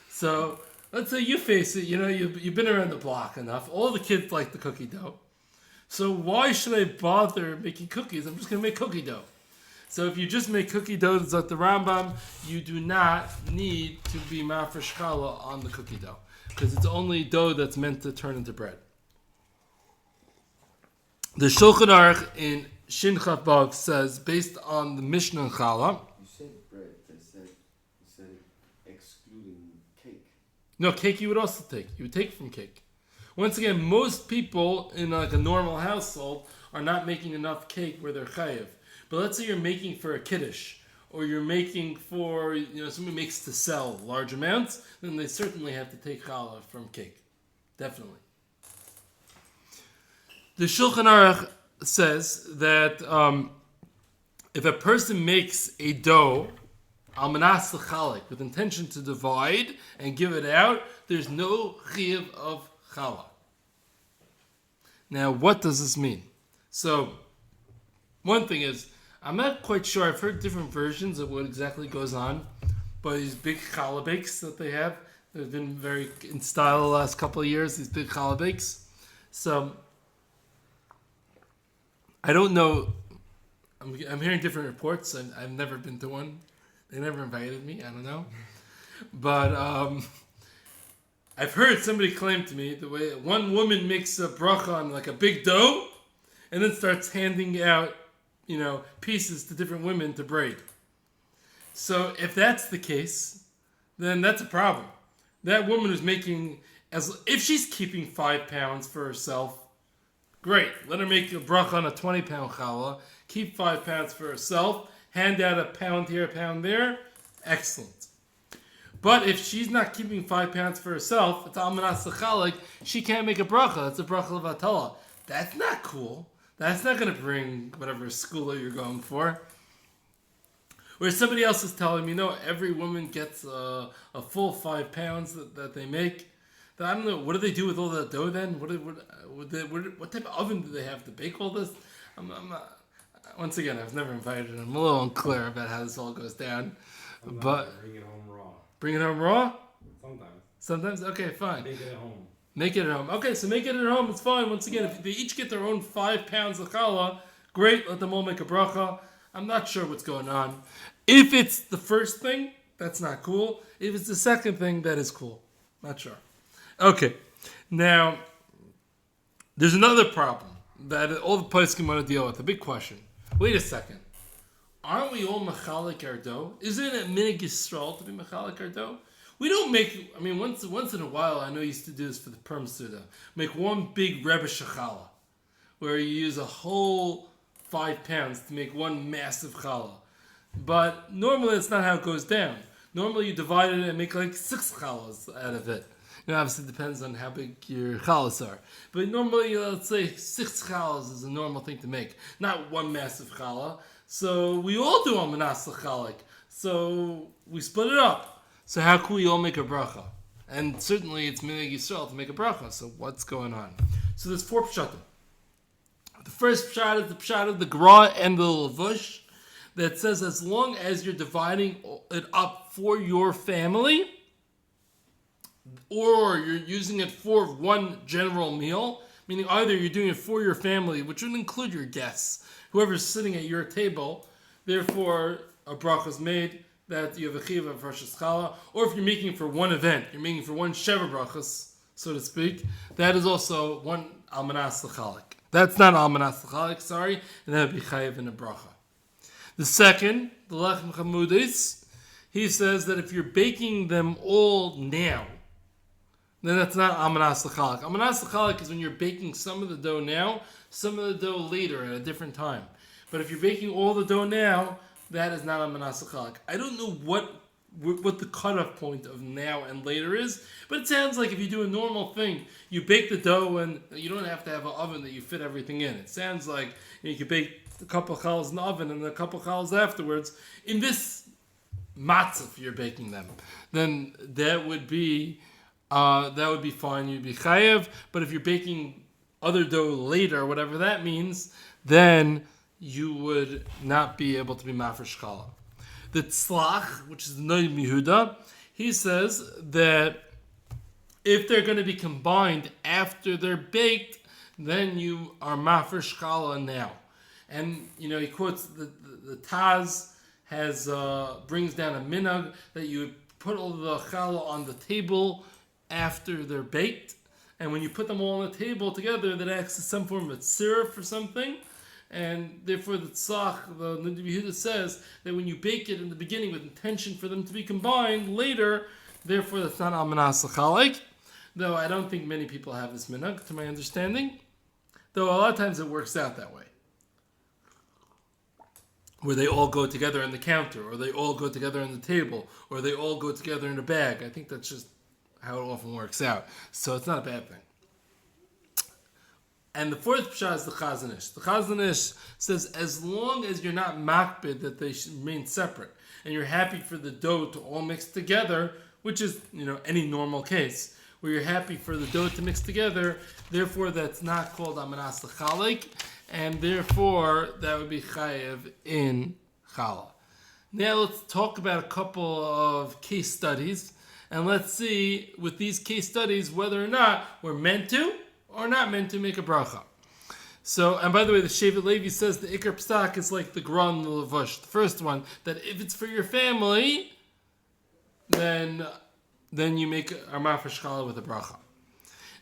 So let's say you face it, you've been around the block enough. All the kids like the cookie dough. So why should I bother making cookies? I'm just going to make cookie dough. So if you just make cookie dough, it's like the Rambam, you do not need to be Hafrashas Challah on the cookie dough, because it's only dough that's meant to turn into bread. The Shulchan Aruch in Shin Chaf Vav says, based on the Mishnah and Challah. You said bread. You said excluding cake. No, cake you would also take. You would take from cake. Once again, most people in like a normal household are not making enough cake where they're chayiv. But let's say you're making for a kiddush, or you're making for, somebody makes to sell large amounts, then they certainly have to take challah from cake. Definitely. The Shulchan Aruch says that if a person makes a dough, al manas l'chalik, with intention to divide and give it out, there's no chiyuv of challah. Now, what does this mean? So, one thing is, I'm not quite sure. I've heard different versions of what exactly goes on, but these big challah bakes that they have, they've been very in style the last couple of years, these big challah bakes. So, I don't know. I'm hearing different reports. I've never been to one. They never invited me. I don't know. But I've heard somebody claim to me the way one woman makes a bracha on like a big dough and then starts handing out, pieces to different women to braid. So if that's the case, then that's a problem. That woman is making, if she's keeping 5 pounds for herself, great. Let her make a bracha on a 20-pound challah, keep 5 pounds for herself, hand out a pound here, a pound there, excellent. But if she's not keeping 5 pounds for herself, it's almanas l'chalik, she can't make a bracha. That's a bracha levatala. That's not cool. That's not going to bring whatever schooler you're going for. Where somebody else is telling me, every woman gets a full 5 pounds that they make. I don't know, what do they do with all that dough then? What type of oven do they have to bake all this? I'm not, once again, I was never invited. I'm a little unclear about how this all goes down. But bring it home raw. Bring it home raw? Sometimes. Okay, fine. Make it at home. Make it at home. Okay, so make it at home. It's fine. Once again, if they each get their own 5 pounds of challah, great. Let them all make a bracha. I'm not sure what's going on. If it's the first thing, that's not cool. If it's the second thing, that is cool. Not sure. Okay. Now, there's another problem that all the poskim want to deal with. A big question. Wait a second. Aren't we all mechalik our dough? Isn't it minig Yisrael to be mechalik our dough? We don't make, once in a while, I know you used to do this for the Perm Suda, make one big Rebbe Shechala, where you use a whole 5 pounds to make one massive challah. But normally it's not how it goes down. Normally you divide it and make like 6 challahs out of it. Obviously it depends on how big your challahs are. But normally, let's say 6 challahs is a normal thing to make, not one massive challah. So we all do almanas l'chalik. So we split it up. So how can we all make a bracha? And certainly it's minig Yisrael to make a bracha. So what's going on? So there's 4 pshatim. The first pshat is the pshat of the Gra and the Levush that says as long as you're dividing it up for your family, or you're using it for one general meal, meaning either you're doing it for your family, which would include your guests, whoever's sitting at your table, therefore a bracha is made that you have a chiyuv of Hafrashas Challah, or if you're making for one event, you're making for one sheva brachas, so to speak, that is also one almanas l'chalik. That's not almanas l'chalik, sorry, and that would be chayiv in a bracha. The second, the lechem chamudis, he says that if you're baking them all now, then that's not almanas l'chalik. Almanas l'chalik is when you're baking some of the dough now, some of the dough later at a different time. But if you're baking all the dough now, that is not almanas l'chalik. I don't know what the cutoff point of now and later is, but it sounds like if you do a normal thing, you bake the dough and you don't have to have an oven that you fit everything in. It sounds like you could bake a couple of challahs in the oven and a couple of challahs afterwards. In this matzah, if you're baking them, then that would be fine. You'd be chayev. But if you're baking other dough later, whatever that means, then you would not be able to be mafresh challah. The tzlach, which is the Noam Yehuda, he says that if they're going to be combined after they're baked, then you are mafresh challah now. And he quotes the Taz brings down a minhag that you put all the challah on the table after they're baked, and when you put them all on the table together, that acts as some form of syrup or something. And therefore the tzach, the Noam Yehuda says that when you bake it in the beginning with intention for them to be combined later, therefore that's not almanas l'chalik. Though I don't think many people have this minhag, to my understanding. Though a lot of times it works out that way, where they all go together on the counter, or they all go together on the table, or they all go together in a bag. I think that's just how it often works out. So it's not a bad thing. And the fourth pshat is the Chazon Ish. The Chazon Ish says as long as you're not makbid that they should remain separate, and you're happy for the dough to all mix together, which is any normal case, where you're happy for the dough to mix together, therefore that's not called almanas l'chalik, and therefore that would be chayev in challah. Now let's talk about a couple of case studies, and let's see with these case studies whether or not we're meant to or not meant to make a bracha. So, and by the way, the Shevet Levi says the Ikar Psak is like the Gra and the Levush, the first one, that if it's for your family, then you make a Hafrashas Challah with a bracha.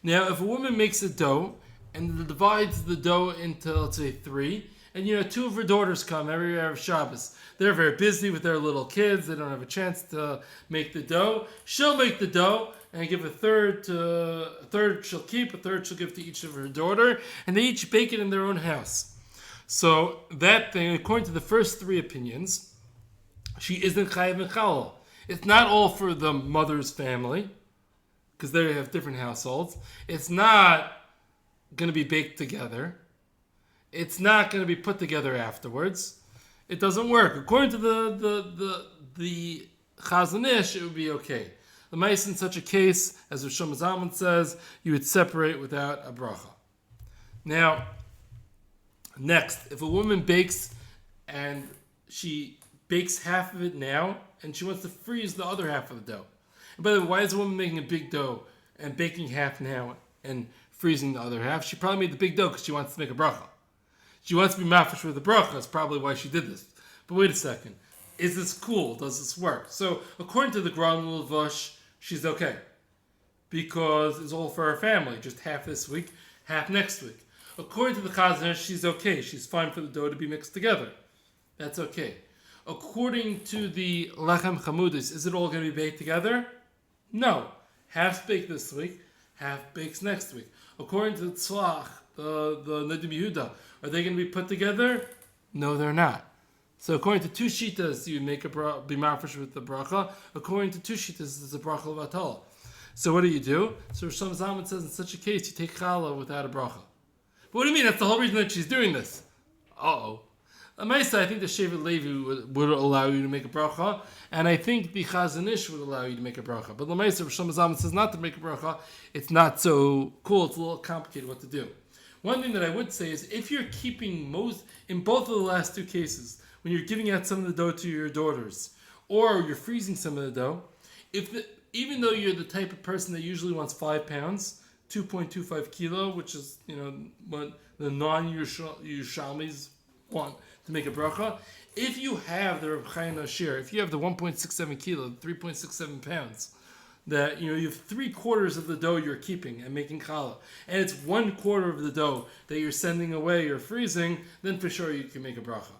Now, if a woman makes a dough and divides the dough into, let's say, 3, and two of her daughters come every Erev Shabbos, they're very busy with their little kids, they don't have a chance to make the dough. She'll make the dough and give a third she'll keep, a third she'll give to each of her daughter, and they each bake it in their own house. So that thing, according to the first 3 opinions, she isn't chayav in challah. It's not all for the mother's family, because they have different households. It's not going to be baked together. It's not going to be put together afterwards. It doesn't work. According to the Chazon Ish, it would be okay. The mice in such a case, as Rosh Zalman says, you would separate without a bracha. Now, next, if a woman bakes and she bakes half of it now and she wants to freeze the other half of the dough. And by the way, why is a woman making a big dough and baking half now and freezing the other half? She probably made the big dough because she wants to make a bracha. She wants to be mafresh with the bracha. That's probably why she did this. But wait a second. Is this cool? Does this work? So, according to the Gra and Levush, she's okay. Because it's all for her family. Just half this week, half next week. According to the Chazon Ish, she's okay. She's fine for the dough to be mixed together. That's okay. According to the Lechem Chamudis, is it all going to be baked together? No. Half's baked this week, half bakes next week. According to the Tzlach, the Nedim Yehuda, are they going to be put together? No, they're not. So according to 2 shitas, you make be mafresh with the bracha. According to 2 shitas, it's a bracha of atala. So what do? So Rosh Zalman says in such a case, you take challah without a bracha. But what do you mean? That's the whole reason that she's doing this. Uh-oh. Lamaisa, I think the Shevet Levi would allow you to make a bracha, and I think the Chazon Ish would allow you to make a bracha. But Lamaisa, Rosh Zalman says not to make a bracha. It's not so cool. It's a little complicated what to do. One thing that I would say is if you're keeping in both of the last 2 cases, when you're giving out some of the dough to your daughters, or you're freezing some of the dough, even though you're the type of person that usually wants 5 pounds, 2.25 kilo, which is what the non-Yerushalmis want to make a bracha, if you have the Reb Chaim Ashir, if you have the 1.67 kilo, 3.67 pounds, that you have 3/4 of the dough you're keeping and making challah, and it's 1/4 of the dough that you're sending away or freezing, then for sure you can make a bracha.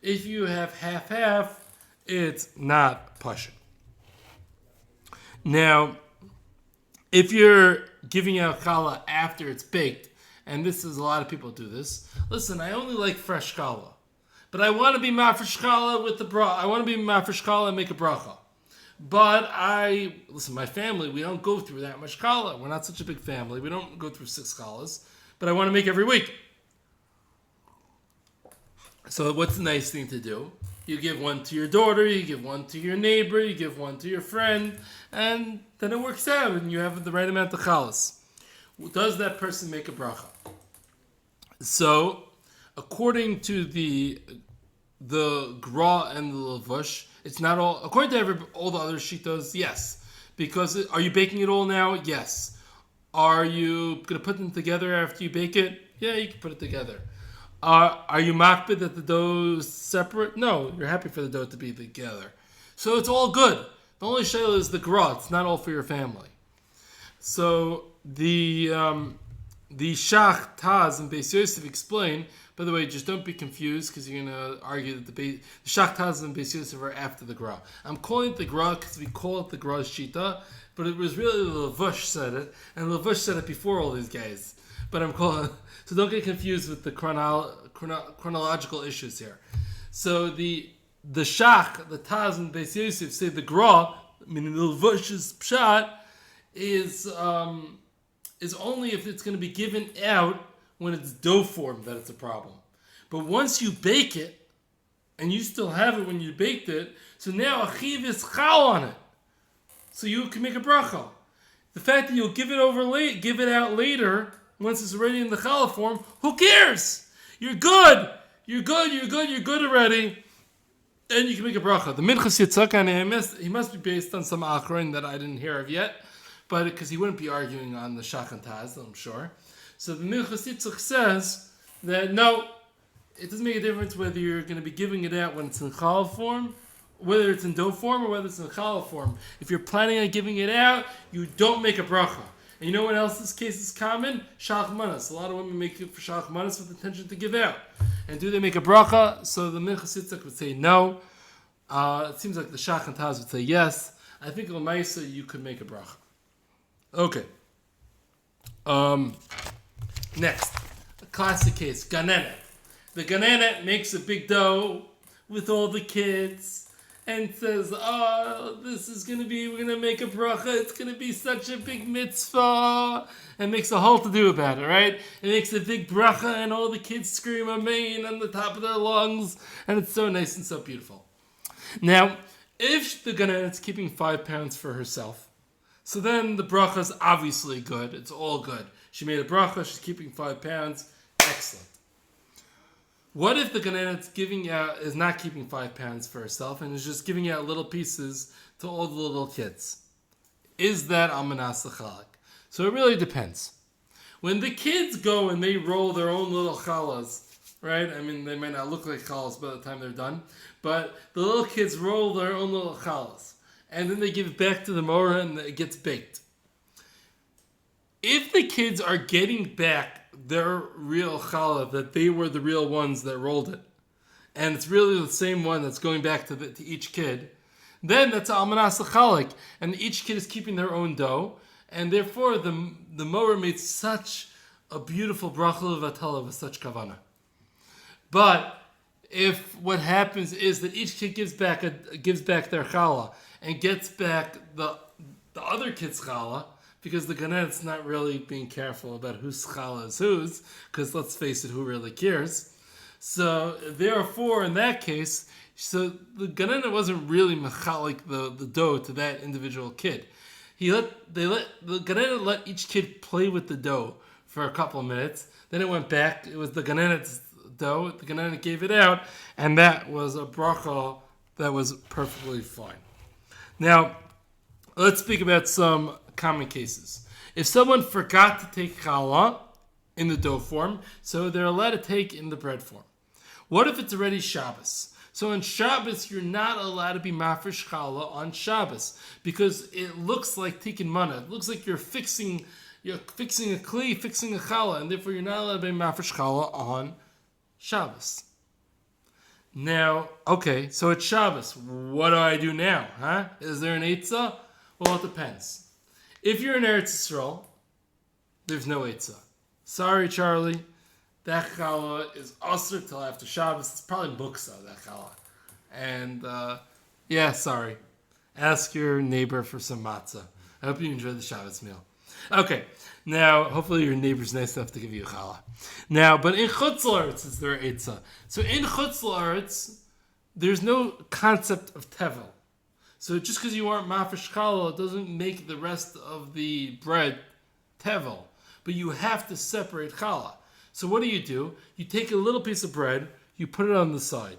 If you have half, it's not pasha. Now, if you're giving out challah after it's baked, and this is a lot of people do this, listen, I only like fresh challah, but I want to be mafresh challah with the bracha. I want to be mafresh challah and make a bracha. But my family, we don't go through that much challah. We're not such a big family. We don't go through 6 challahs, but I want to make every week. So what's the nice thing to do? You give one to your daughter, you give one to your neighbor, you give one to your friend, and then it works out, and you have the right amount of challahs. Does that person make a bracha? So, according to the Gra and the Levush, it's not all. According to all the other shitos, yes. Because are you baking it all now? Yes. Are you going to put them together after you bake it? Yeah, you can put it together. Are you makbid that the dough is separate? No, you're happy for the dough to be together. So it's all good. The only shayla is the gra. It's not all for your family. So the Shach, Taz, and Beis Yosef explain. By the way, just don't be confused because you're going to argue that the Shach, Taz, and Beis Yosef are after the gra. I'm calling it the gra because we call it the gra shita, but it was really the Levush said it, and Levush said it before all these guys. But I'm calling. So don't get confused with the chronological issues here. So the Shach, the Taz, and Beis Yosef say the gra, meaning the Levush's pshat, is only if it's going to be given out when it's dough form that it's a problem. But once you bake it, and you still have it when you baked it, so now a chiv is chal on it. So you can make a bracha. The fact that you'll give it out later, once it's already in the challah form, who cares? You're good. You're good already. And you can make a bracha. The Minchas Yitzchak, he must be based on some achron that I didn't hear of yet, but because he wouldn't be arguing on the Shach and Taz, I'm sure. So the Minchas Yitzchak says that no, it doesn't make a difference whether you're going to be giving it out when it's in challah form, whether it's in dough form, or whether it's in challah form. If you're planning on giving it out, you don't make a bracha. And you know what else this case is common? Shalach manas. A lot of women make it for shalach manas with intention to give out. And do they make a bracha? So the Minchas Yitzchak would say no. It seems like the Shach and Taz would say yes. I think l'maisa you could make a bracha. Okay. Next, a classic case, ganenet. The ganenet makes a big dough with all the kids and says, oh, this is going to be, we're going to make a bracha, it's going to be such a big mitzvah, and makes a whole to-do about it, right? It makes a big bracha, and all the kids scream amen on the top of their lungs, and it's so nice and so beautiful. Now, if the ganenet's keeping 5 pounds for herself, so then the bracha's obviously good, it's all good. She made a bracha, she's keeping 5 pounds, excellent. What if the ganenet's giving out is not keeping 5 pounds for herself and is just giving out little pieces to all the little kids? Is that almanas l'chalak? So it really depends. When the kids go and they roll their own little challahs, right? I mean, they might not look like challahs by the time they're done, but the little kids roll their own little challahs, and then they give it back to the morah and it gets baked. If the kids are getting back their real challah, that they were the real ones that rolled it, and it's really the same one that's going back to each kid, then that's almanas l'chalak, and each kid is keeping their own dough, and therefore the morah made such a beautiful bracha levatala with such kavanah. But if what happens is that each kid gives back their challah and gets back the other kid's challah, because the ganet's not really being careful about whose challah is whose, because let's face it, who really cares? So therefore, in that case, so the ganet wasn't really mechalik the dough to that individual kid. The ganet let each kid play with the dough for a couple of minutes. Then it went back. It was the ganet's dough. The ganet gave it out, and that was a bracha that was perfectly fine. Now, let's speak about some common cases. If someone forgot to take challah in the dough form, so they're allowed to take in the bread form. What if it's already Shabbos? So on Shabbos, you're not allowed to be mafresh challah on Shabbos because it looks like tikkun mana. It looks like you're fixing a kli, fixing a challah, and therefore you're not allowed to be mafresh challah on Shabbos. Now, okay, so it's Shabbos. What do I do now? Huh? Is there an eitzah? Well, it depends. If you're in Eretz Yisrael, there's no eitzah. Sorry, Charlie. That challah is usher till after Shabbos. It's probably muksa, that challah. And, yeah, sorry. Ask your neighbor for some matzah. I hope you enjoyed the Shabbos meal. Okay, now, hopefully your neighbor's nice enough to give you a challah. Now, but in Chutz La'aretz is there eitzah. So in Chutz La'aretz, there's no concept of tevel. So just because you aren't mafresh challah, it doesn't make the rest of the bread tevel. But you have to separate challah. So what do? You take a little piece of bread, you put it on the side.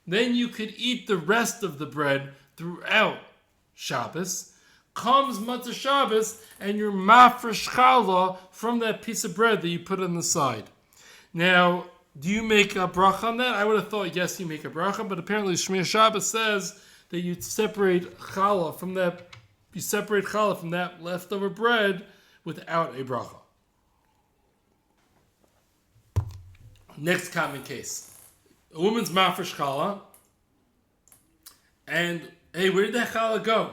Then you could eat the rest of the bread throughout Shabbos. Comes Matzah Shabbos, and you're mafresh challah from that piece of bread that you put on the side. Now, do you make a bracha on that? I would have thought, yes, you make a bracha, but apparently Shmir Shabbos says that you separate challah from that leftover bread without a bracha. Next common case. A woman's mafresh challah, and hey, where did that challah go?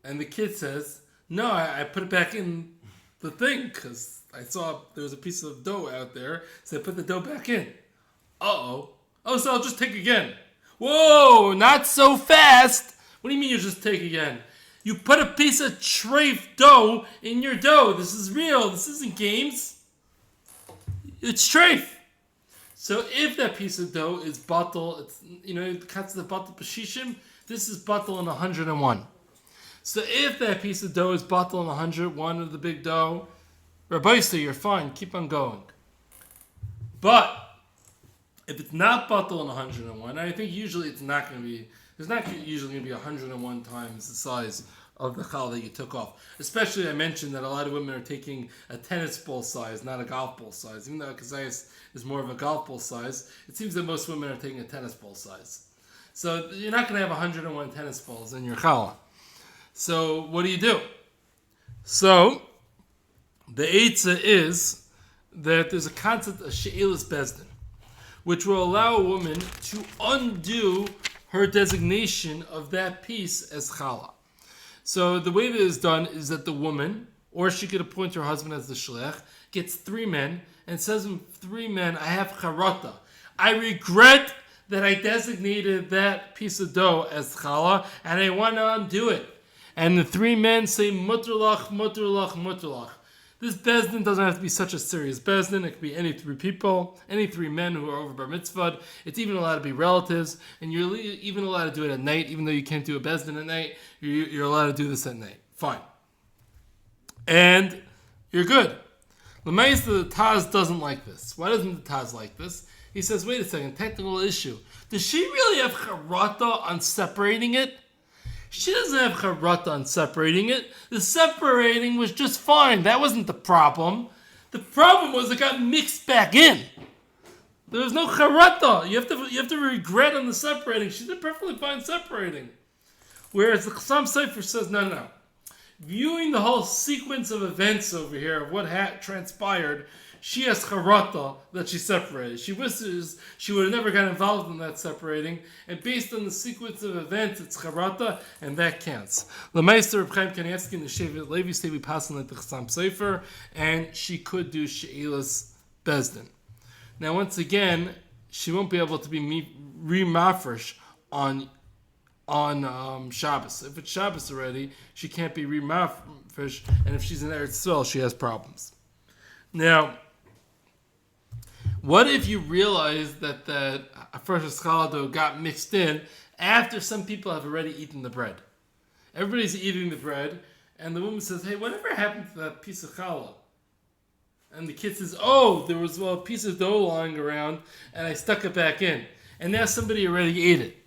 And the kid says, no, I put it back in the thing because I saw there was a piece of dough out there, so I put the dough back in. Uh-oh. Oh, so I'll just take again. Whoa, not so fast. What do you mean you just take again? You put a piece of treif dough in your dough. This is real. This isn't games. It's treif. So if that piece of dough is batal, it's, it cuts the batal b'shishim, this is batal in 101. So if that piece of dough is batal in 101 of the big dough, Rabbi say you're fine, keep on going. But if it's not batal in 101, I think usually it's not going to be, there's not usually going to be 101 times the size of the challah that you took off. Especially, I mentioned that a lot of women are taking a tennis ball size, not a golf ball size. Even though kazayas is more of a golf ball size, it seems that most women are taking a tennis ball size. So you're not going to have 101 tennis balls in your challah. So what do? So the eitzah is that there's a concept of she'elas bezdin, which will allow a woman to undo her designation of that piece as challah. So the way that is done is that the woman, or she could appoint her husband as the shliach, gets 3 men and says to 3 men, I have charata. I regret that I designated that piece of dough as challah, and I want to undo it. And the 3 men say, mutrlach, mutrlach, mutrlach. This bezdin doesn't have to be such a serious bezdin. It could be any 3 people, any 3 men who are over bar mitzvah. It's even allowed to be relatives, and you're even allowed to do it at night, even though you can't do a bezdin at night. You're allowed to do this at night. Fine. And you're good. L'maisa, the Taz doesn't like this. Why doesn't the Taz like this? He says, wait a second, technical issue. Does she really have charata on separating it? She doesn't have charata on separating it. The separating was just fine. That wasn't the problem. The problem was it got mixed back in. There was no charata. You have to regret on the separating. She did perfectly fine separating. Whereas the Chassam Sofer says, no. Viewing the whole sequence of events over here, of what transpired, she has charata that she separated. She wishes she would have never got involved in that separating, and based on the sequence of events, it's charata, and that counts. The Meister of Chaim Kanievsky and the Shevet Levi say we pass on like the Chassam Sofer, and she could do she'elas bezdin. Now, once again, she won't be able to be remafresh on Shabbos. If it's Shabbos already, she can't be remafresh, and if she's in Eretz Yisrael, she has problems. Now, what if you realize that the Hafrashas Challah dough got mixed in after some people have already eaten the bread? Everybody's eating the bread, and the woman says, hey, whatever happened to that piece of challah? And the kid says, oh, there was a piece of dough lying around, and I stuck it back in. And now somebody already ate it.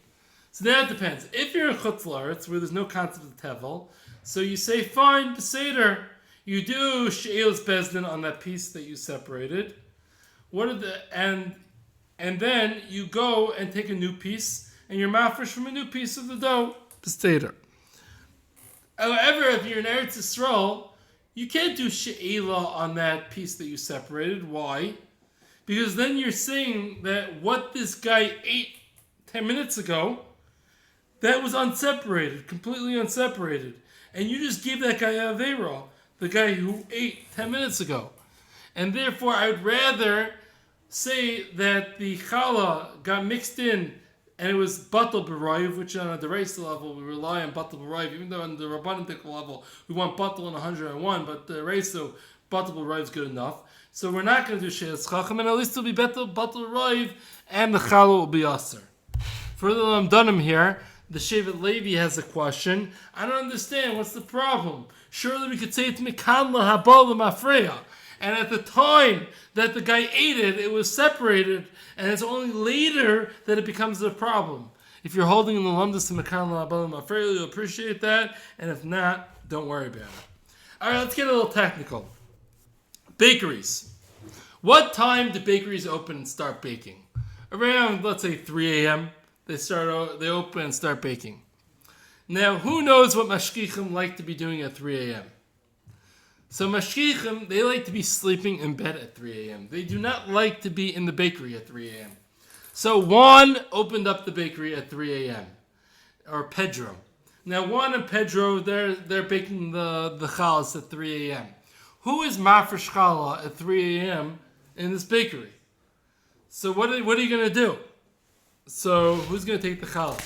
So now it depends. If you're in Chutz La'aretz, where there's no concept of tevel, so you say, fine, proceadure. You do she'elas bezdin on that piece that you separated. And then you go and take a new piece, and you're mafresh from a new piece of the dough, proceadure. However, if you're in Eretz Yisrael, you can't do she'ela on that piece that you separated. Why? Because then you're saying that what this guy ate 10 minutes ago, that was unseparated, completely unseparated. And you just gave that guy a Aveira, the guy who ate 10 minutes ago. And therefore, I would rather say that the challah got mixed in and it was batal b'rayv, which on the Reisa level, we rely on batal b'rayv, even though on the Rabbanic level, we want batal in 101, but the Reisa, batal b'rayv is good enough. So we're not going to do she'elas chacham, and at least it'll be batal b'rayv, and the challah will be aser. For the Lamdanim here, the Shevet Levi has a question. I don't understand. What's the problem? Surely we could say it's mikan lahabal l'mafreya. And at the time that the guy ate it, it was separated, and it's only later that it becomes a problem. If you're holding in the lumdus to mikan lahabal l'mafreya, you'll appreciate that. And if not, don't worry about it. All right, let's get a little technical. Bakeries. What time do bakeries open and start baking? Around, let's say, 3 a.m. They open and start baking. Now, who knows what mashgichim like to be doing at 3 a.m.? So mashgichim, they like to be sleeping in bed at 3 a.m. They do not like to be in the bakery at 3 a.m. So Juan opened up the bakery at 3 a.m. Or Pedro. Now Juan and Pedro, they're baking the challahs at 3 a.m. Who is mafresh challah at 3 a.m. in this bakery? So what are you going to do? So who's going to take the challah?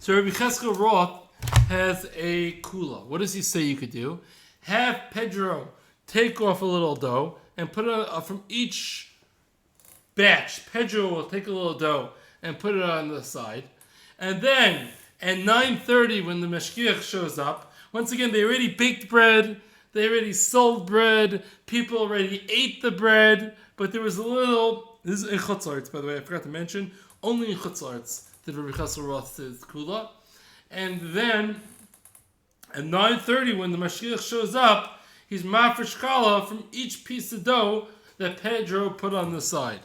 So Rabbi Cheskel Roth has a kula. What does he say you could do? Have Pedro take off a little dough and put it from each batch. Pedro will take a little dough and put it on the side. And then at 9:30 when the mashgiach shows up, once again, they already baked bread. They already sold bread. People already ate the bread. But there was a little... This is in Chutz La'aretz, by the way. I forgot to mention. Only in Chutz La'aretz did Rabbi Cheskel Roth say kula. And then At 9:30, when the Mashgiach shows up, he's mafresh challah from each piece of dough that Pedro put on the side.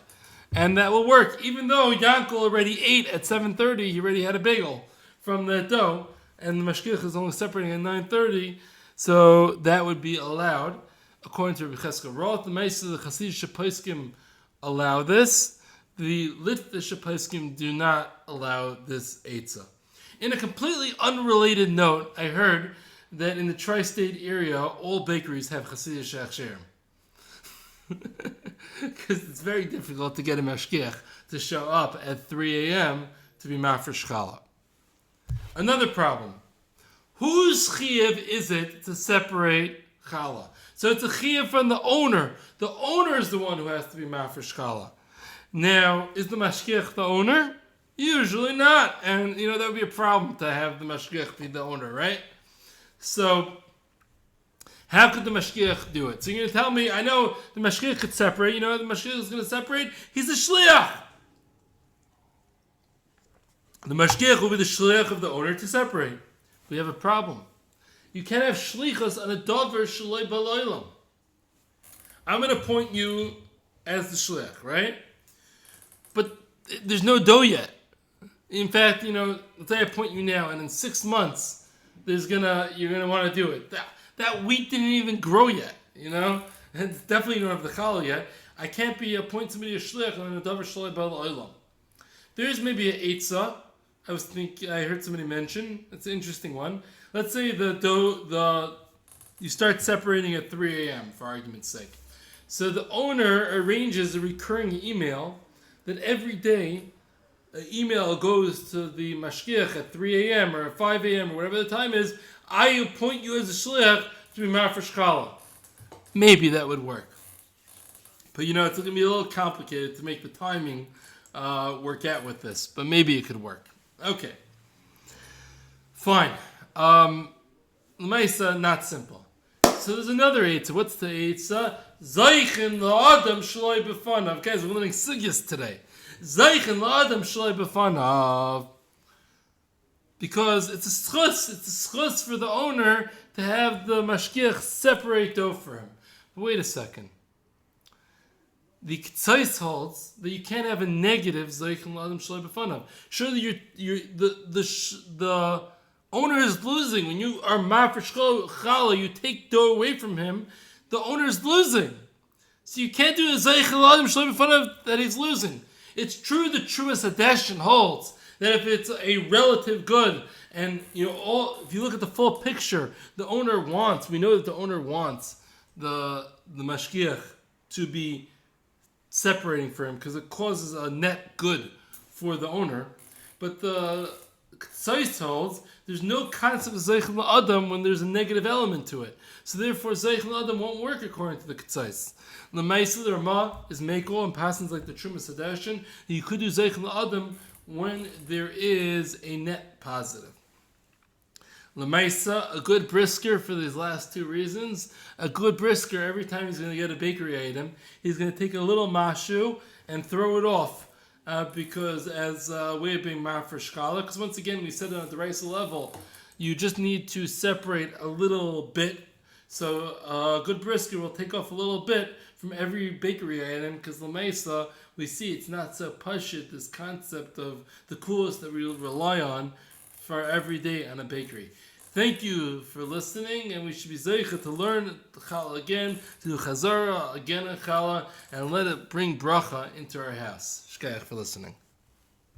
And that will work. Even though Yankel already ate at 7:30, he already had a bagel from that dough, and the Mashgiach is only separating at 9:30, so that would be allowed, according to Rabbi Cheskel Roth. The Meisa, the Hasidic Poskim allow this. The Litvish Poskim do not allow this eitzah. In a completely unrelated note, I heard that in the tri-state area, all bakeries have Hasidic Shachsherim. Because it's very difficult to get a mashgiach to show up at 3 a.m. to be mafresh challah. Another problem. Whose chiyuv is it to separate challah? So it's a chiyuv from the owner. The owner is the one who has to be mafresh challah. Now, is the mashgiach the owner? Usually not. And, that would be a problem to have the mashgiach be the owner, right? So, how could the mashgiach do it? So you're going to tell me, I know the mashgiach could separate. You know how the mashgiach is going to separate? He's a shliach. The mashgiach will be the shliach of the owner to separate. We have a problem. You can't have shlichus on a dover shaloi b'loilam. I'm going to appoint you as the shliach, right? But there's no dough yet. In fact, let's say I appoint you now, and in 6 months, you're gonna want to do it. That wheat didn't even grow yet, and definitely don't have the challah yet. I can't be appointing somebody a shliach on a davar shaloi b'loilam. There is maybe an eitzah. I heard somebody mention. It's an interesting one. Let's say you start separating at 3 a.m. for argument's sake. So the owner arranges a recurring email that every day an email goes to the mashgiach at 3 a.m. or 5 a.m. or whatever the time is. I appoint you as a shliach to be mafresh challah. Maybe that would work. But it's going to be a little complicated to make the timing work out with this. But maybe it could work. Okay. Fine. L'maisa, not simple. So there's another eitzah. What's the eitzah? Zaychen la'adam shloi b'fanav. Guys, we're learning sugyas today. Zaychen la'adam shloi b'fanav. Because it's a schus for the owner to have the mashgiach separate dough for him. But wait a second. The K'tzais holds that you can't have a negative Zaychen la'adam shloi b'fanav. Surely the owner is losing. When you are mafresh challah, you take dough away from him, the owner is losing. So you can't do a Zaychen la'adam shloi b'fanav that he's losing. It's true the Trumas Hadeshin holds that if it's a relative good, and if you look at the full picture, we know that the owner wants the mashgiach to be separating for him because it causes a net good for the owner. But the K'tzais holds there's no concept of Zaychen la'adam when there's a negative element to it. So therefore Zaychen la'adam won't work according to the K'tzais. L'maisa, the Ramah is meikol and passages like the Trumas Hadeshin. You could do Zaychen la'adam when there is a net positive. L'maisa, a good brisker for these last two reasons. A good brisker, every time he's going to get a bakery item, he's going to take a little mashu and throw it off. Because as a way of being mafresh challah, because once again, we said it at the Reisa level, you just need to separate a little bit. So a good brisker will take off a little bit from every bakery item, because l'maisa, we see it's not so pashut, this concept of the coolest that we rely on for every day on a bakery. Thank you for listening, and we should be zeicha to learn challah again, to do chazara again in challah, and let it bring bracha into our house. Shkayach for listening.